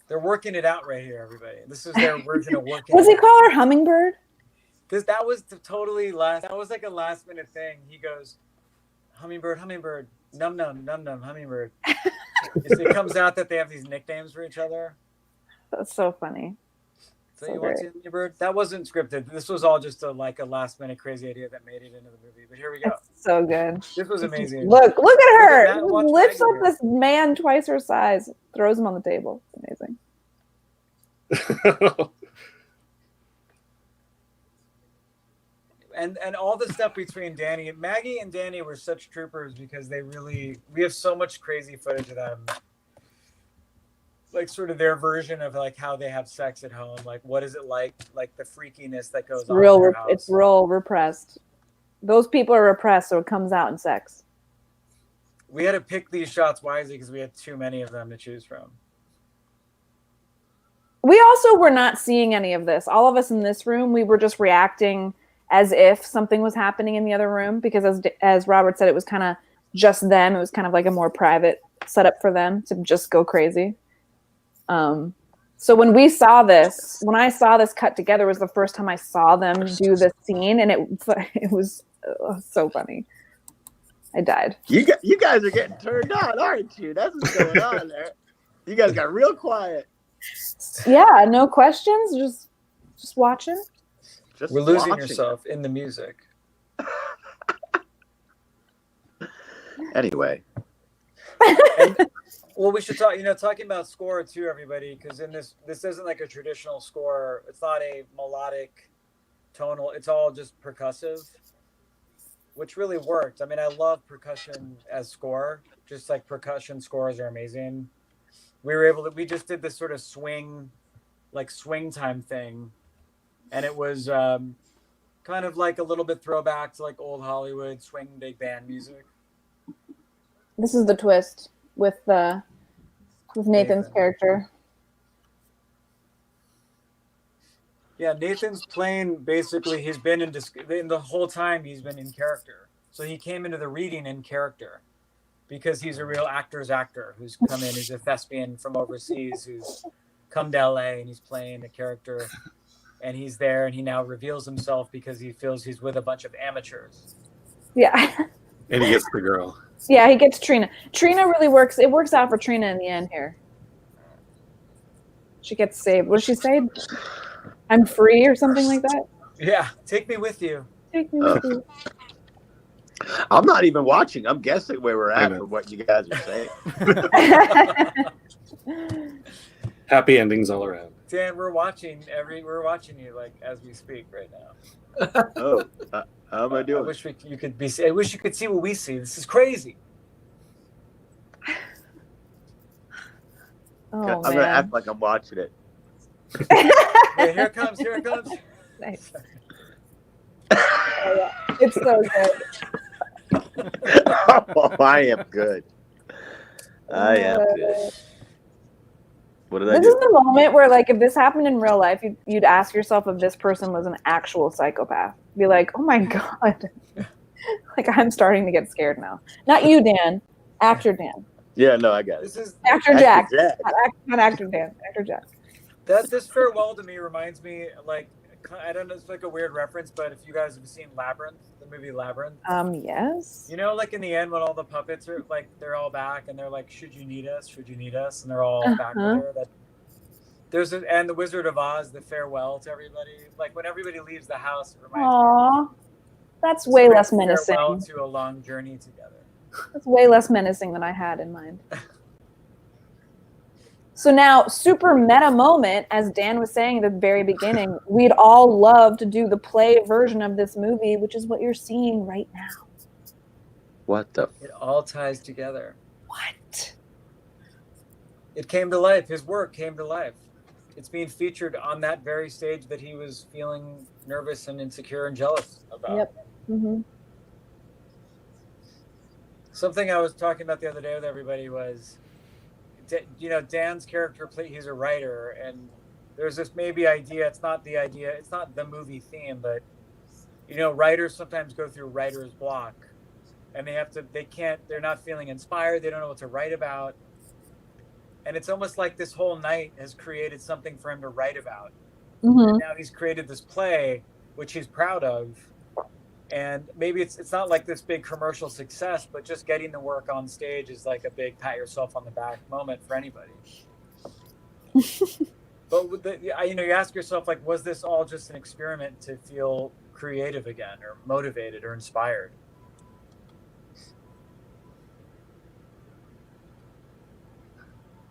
They're working it out right here, everybody. This is their version of working. What's he call her? Hummingbird? That was that was like a last minute thing. He goes, hummingbird, num num, hummingbird. It comes out that they have these nicknames for each other. That's so funny. So you want to, Bird? That wasn't scripted. This was all just a last minute crazy idea that made it into the movie. But here we go. It's so good. This was amazing. Look at her. Lifts up this man twice her size, throws him on the table. It's amazing. And all the stuff between Maggie and Danny were such troopers because we have so much crazy footage of them. Like sort of their version of like how they have sex at home. Like what is it like the freakiness that goes on in their house. It's real repressed. Those people are repressed, so it comes out in sex. We had to pick these shots wisely because we had too many of them to choose from. We also were not seeing any of this. All of us in this room, we were just reacting as if something was happening in the other room because as Robert said, it was kind of just them. It was kind of like a more private setup for them to just go crazy. So when I saw this cut together, was the first time I saw them do this scene, and it was so funny. I died. You guys are getting turned on, aren't you? That's what's going on there. You guys got real quiet. Yeah, no questions. Just watching. We're losing yourself in the music. Anyway. Well, we should talk. Talking about score too, everybody, because in this isn't like a traditional score. It's not a melodic, tonal. It's all just percussive, which really worked. I mean, I love percussion as score. Just like percussion scores are amazing. We just did this sort of swing time thing, and it was kind of like a little bit throwback to like old Hollywood swing big band music. This is the twist with Nathan's character. Yeah, Nathan's playing basically. He's been in the whole time. He's been in character. So he came into the reading in character because he's a real actor's actor who's come in. He's a thespian from overseas who's come to LA and he's playing a character, and he's there and he now reveals himself because he feels he's with a bunch of amateurs. Yeah. And he gets the girl. Yeah, he gets Trina. Trina really works. It works out for Trina in the end here. She gets saved. What does she say? I'm free or something like that? Yeah, take me with you. Take me with you. I'm not even watching. I'm guessing where we're at for what you guys are saying. Happy endings all around. Dan, we're watching you like as we speak right now. Oh, how am I doing? I wish you could see what we see. This is crazy. Oh, I'm gonna act like I'm watching it. Yeah, here it comes. Nice. Oh, yeah. It's so good. Oh, I am good. I am good. What did I do? This is the moment where, like, if this happened in real life, you'd ask yourself if this person was an actual psychopath. Be like, oh my God. Like, I'm starting to get scared now. Not you, Dan. Actor Dan. Yeah, no, I got it. This is Actor Jack. Not actor Dan. Actor Jack. This farewell to me reminds me, like, I don't know, it's like a weird reference, but if you guys have seen Labyrinth, the movie Labyrinth. Yes. You know, like in the end when all the puppets are like, they're all back and they're like, should you need us? And they're all back there. And the Wizard of Oz, the farewell to everybody. Like when everybody leaves the house, it reminds me. That's way less menacing. Farewell to a long journey together. That's way less menacing than I had in mind. So now, super meta moment, as Dan was saying at the very beginning, we'd all love to do the play version of this movie, which is what you're seeing right now. What the? It all ties together. What? It came to life. His work came to life. It's being featured on that very stage that he was feeling nervous and insecure and jealous about. Yep. Mm-hmm. Something I was talking about the other day with everybody was, Dan's character, he's a writer, and there's this maybe idea, it's not the movie theme, but, writers sometimes go through writer's block, and they're not feeling inspired, they don't know what to write about, and it's almost like this whole night has created something for him to write about. Mm-hmm. And now he's created this play, which he's proud of, And maybe it's not like this big commercial success, but just getting the work on stage is like a big pat yourself on the back moment for anybody. But with you ask yourself, like, was this all just an experiment to feel creative again, or motivated, or inspired?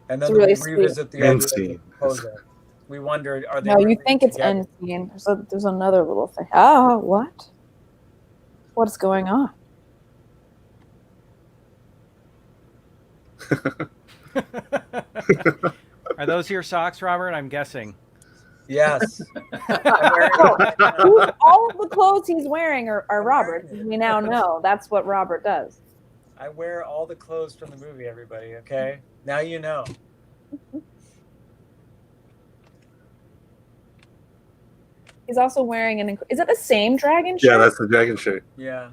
And then really we revisit the end idea of Fogler. We wondered, are they? No, you really think it's together? end scene. There's another little thing. Oh, what? What's going on? Are those your socks, Robert? I'm guessing. Yes. All of the clothes he's wearing are Robert's. We now know that's what Robert does. I wear all the clothes from the movie, everybody, okay? Now you know. He's also wearing is it the same dragon shirt? Yeah, that's the dragon shirt. Yeah.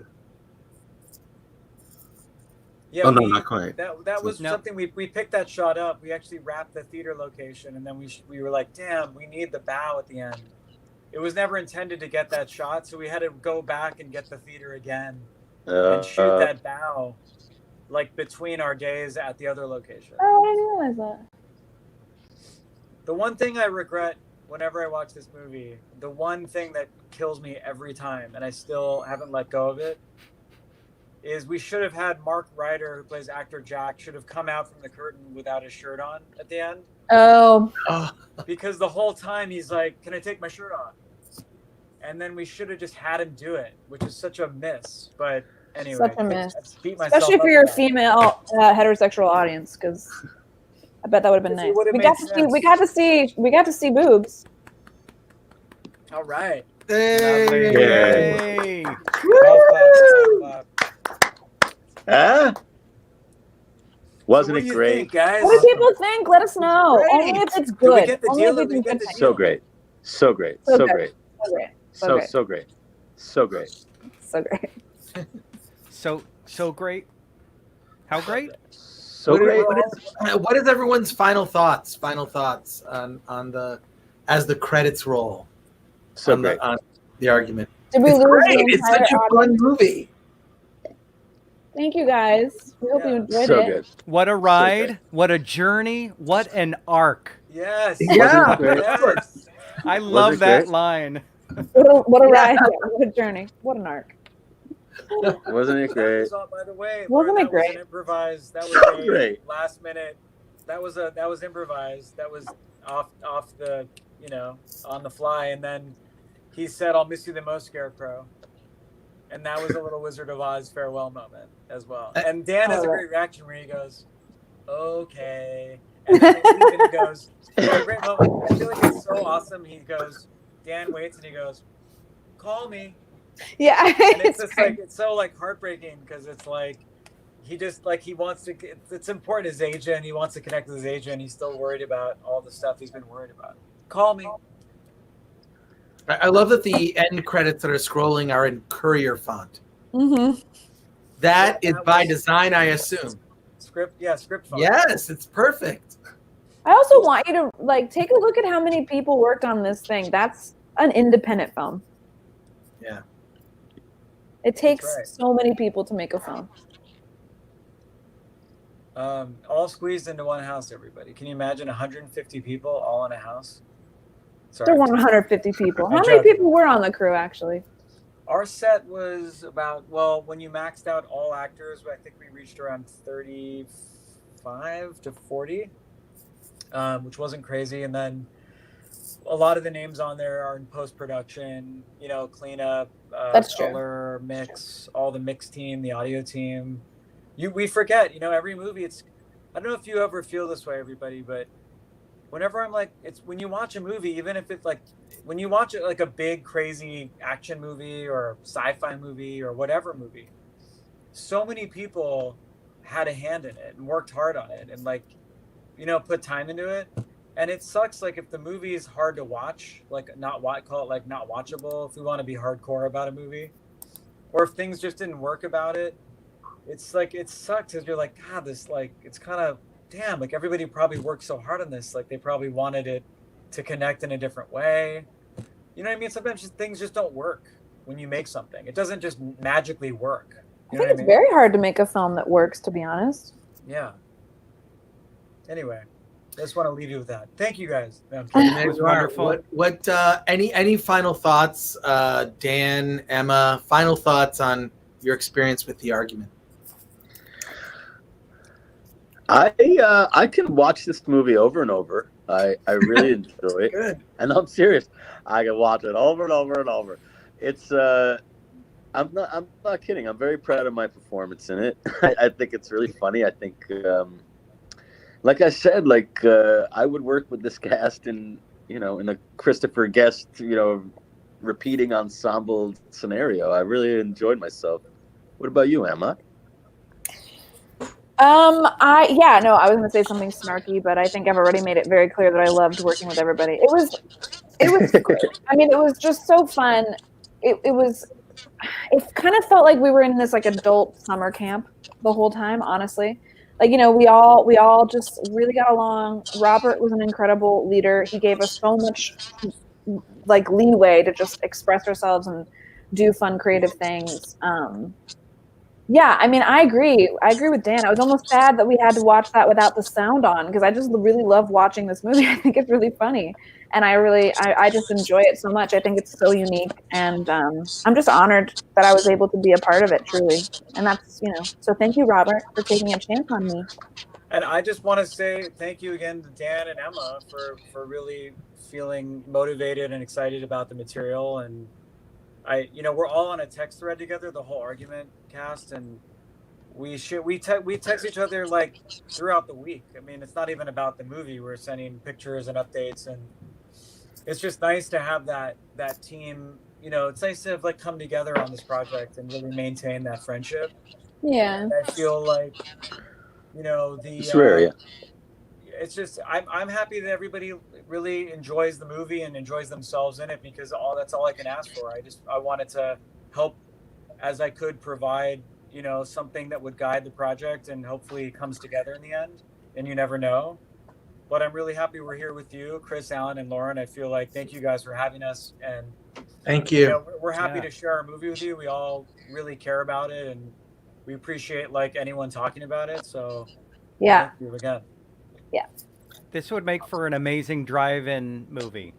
Yeah, Oh, no, not quite. That was something we picked that shot up. We actually wrapped the theater location, and then we were like, damn, we need the bow at the end. It was never intended to get that shot, so we had to go back and get the theater again and shoot that bow, like between our days at the other location. Oh, I didn't realize that. The one thing I regret whenever I watch this movie, the one thing that kills me every time, and I still haven't let go of it, is we should have had Mark Ryder, who plays actor Jack, should have come out from the curtain without his shirt on at the end. Oh. Because the whole time he's like, can I take my shirt off? And then we should have just had him do it, which is such a miss. But anyway. Such a miss. Especially for your female heterosexual audience, because I bet that would have been nice. We got to see boobs. All right. Hey. Huh? Wasn't it great? Think, guys? What do people think? Let us know. Only if it's good. Get the deal? Did we get the deal? So great. So great. So great. So great. So great. So great. So great. How great? So great. What is everyone's final thoughts? Final thoughts on the as the credits roll. So on great. On the argument. Did we It's lose great. the It's entire such a fun audience? movie. Thank you guys. We hope you enjoyed So it. good. What a ride! What a journey! What an arc! Yes. Yeah. Yes. I love that great? line. What a ride! Yeah, what a journey! What an arc! Wasn't it great? By the way, Wasn't Lauren, it great? Was an improvised. That was So a great. last minute. That was improvised. That was off the on the fly, and then he said, "I'll miss you the most, Scarecrow," and that was a little Wizard of Oz farewell moment as well. And Dan has a great reaction where he goes, "Okay," and then he goes, "It's a great moment." I feel like it's so awesome. He goes, Dan waits and he goes, "Call me." Yeah, And it's just like it's so like heartbreaking because it's like he just like he wants to. It's important his agent. He wants to connect with his agent. He's still worried about all the stuff he's been worried about. Call me. I love that the end credits that are scrolling are in Courier font. Mm-hmm. That is by design, I assume. Script font. Yes, it's perfect. I also want you to take a look at how many people worked on this thing. That's an independent film. Yeah. It takes right. so many people to make a film. All squeezed into one house, everybody. Can you imagine 150 people all in a house? Sorry. There were 150 people. I'm How many joking. people were on the crew, actually? Our set was about, when you maxed out all actors, I think we reached around 35 to 40, which wasn't crazy. And then a lot of the names on there are in post-production, cleanup, That's color, mix, all the mix team, the audio team. We forget, every movie, I don't know if you ever feel this way, everybody, but whenever I'm like, it's when you watch a movie, even if it's when you watch it like a big, crazy action movie or sci-fi movie or whatever movie, so many people had a hand in it and worked hard on it and put time into it. And it sucks, if the movie is hard to watch, not watchable, if we want to be hardcore about a movie, or if things just didn't work about it, it's it sucks because you're like, God, this it's kind of, damn, everybody probably worked so hard on this, they probably wanted it to connect in a different way. You know what I mean? Sometimes things just don't work when you make something. It doesn't just magically work. I think it's very hard to make a film that works, to be honest. Yeah. Anyway, I just want to leave you with that. Thank you guys. It was wonderful. Any final thoughts, Dan, Emma? Final thoughts on your experience with The Argument? I can watch this movie over and over. I really enjoy it. Good. And I'm serious. I can watch it over and over and over. It's I'm not kidding. I'm very proud of my performance in it. I think it's really funny. I think like I said, I would work with this cast in a Christopher Guest, repeating ensemble scenario. I really enjoyed myself. What about you, Emma? I was gonna say something snarky, but I think I've already made it very clear that I loved working with everybody. It was great. I mean, it was just so fun. It kind of felt like we were in this like adult summer camp the whole time, honestly. Like, we all just really got along. Robert was an incredible leader. He gave us so much like leeway to just express ourselves and do fun, creative things. Yeah, I mean, I agree. I agree with Dan. I was almost sad that we had to watch that without the sound on, because I just really love watching this movie. I think it's really funny, and I just enjoy it so much. I think it's so unique, and I'm just honored that I was able to be a part of it, truly. And that's, so thank you, Robert, for taking a chance on me. And I just want to say thank you again to Dan and Emma for really feeling motivated and excited about the material. And we're all on a text thread together, the whole Argument cast, and we text each other like throughout the week. I mean, it's not even about the movie. We're sending pictures and updates, and it's just nice to have that team. It's nice to have come together on this project and really maintain that friendship. Yeah. And I feel like It's rare, yeah. It's just I'm happy that everybody really enjoys the movie and enjoys themselves in it, because that's all I can ask for. I wanted to help as I could provide something that would guide the project, and hopefully it comes together in the end, and you never know. But I'm really happy we're here with you, Chris, Alan, and Lauren. I feel like thank you guys for having us, and thank you. We're happy to share our movie with you. We all really care about it, and we appreciate anyone talking about it. So yeah, thank you again. Yeah. This would make for an amazing drive-in movie.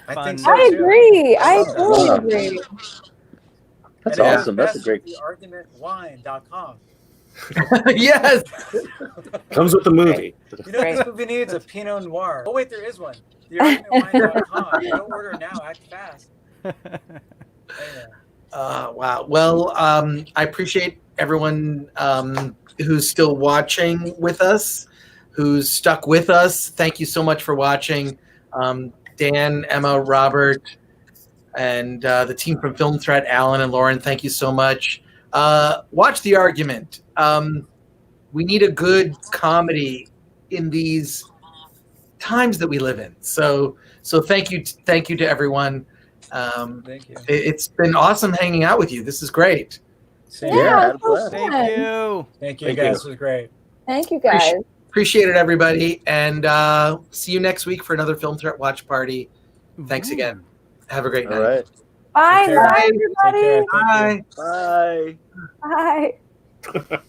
I think so. I agree. I totally agree. That's awesome. That's a great. TheArgumentWine.com. Yes. Comes with the movie. This movie needs a Pinot Noir. Oh wait, there is one. TheArgumentWine.com. Go order now. Act fast. Wow. Well, I appreciate everyone who's still watching with us, who's stuck with us. Thank you so much for watching. Dan, Emma, Robert, and the team from Film Threat, Alan and Lauren, thank you so much. Watch The Argument. We need a good comedy in these times that we live in. So thank you to everyone. Thank you. It's been awesome hanging out with you. This is great. Yeah, thank you. Thank you, guys. It was great. Thank you, guys. Appreciate it, everybody. And see you next week for another Film Threat Watch Party. Thanks again. Have a great night. All right. Bye, Take care. everybody. Take care. Thank you. Bye. Bye. Bye.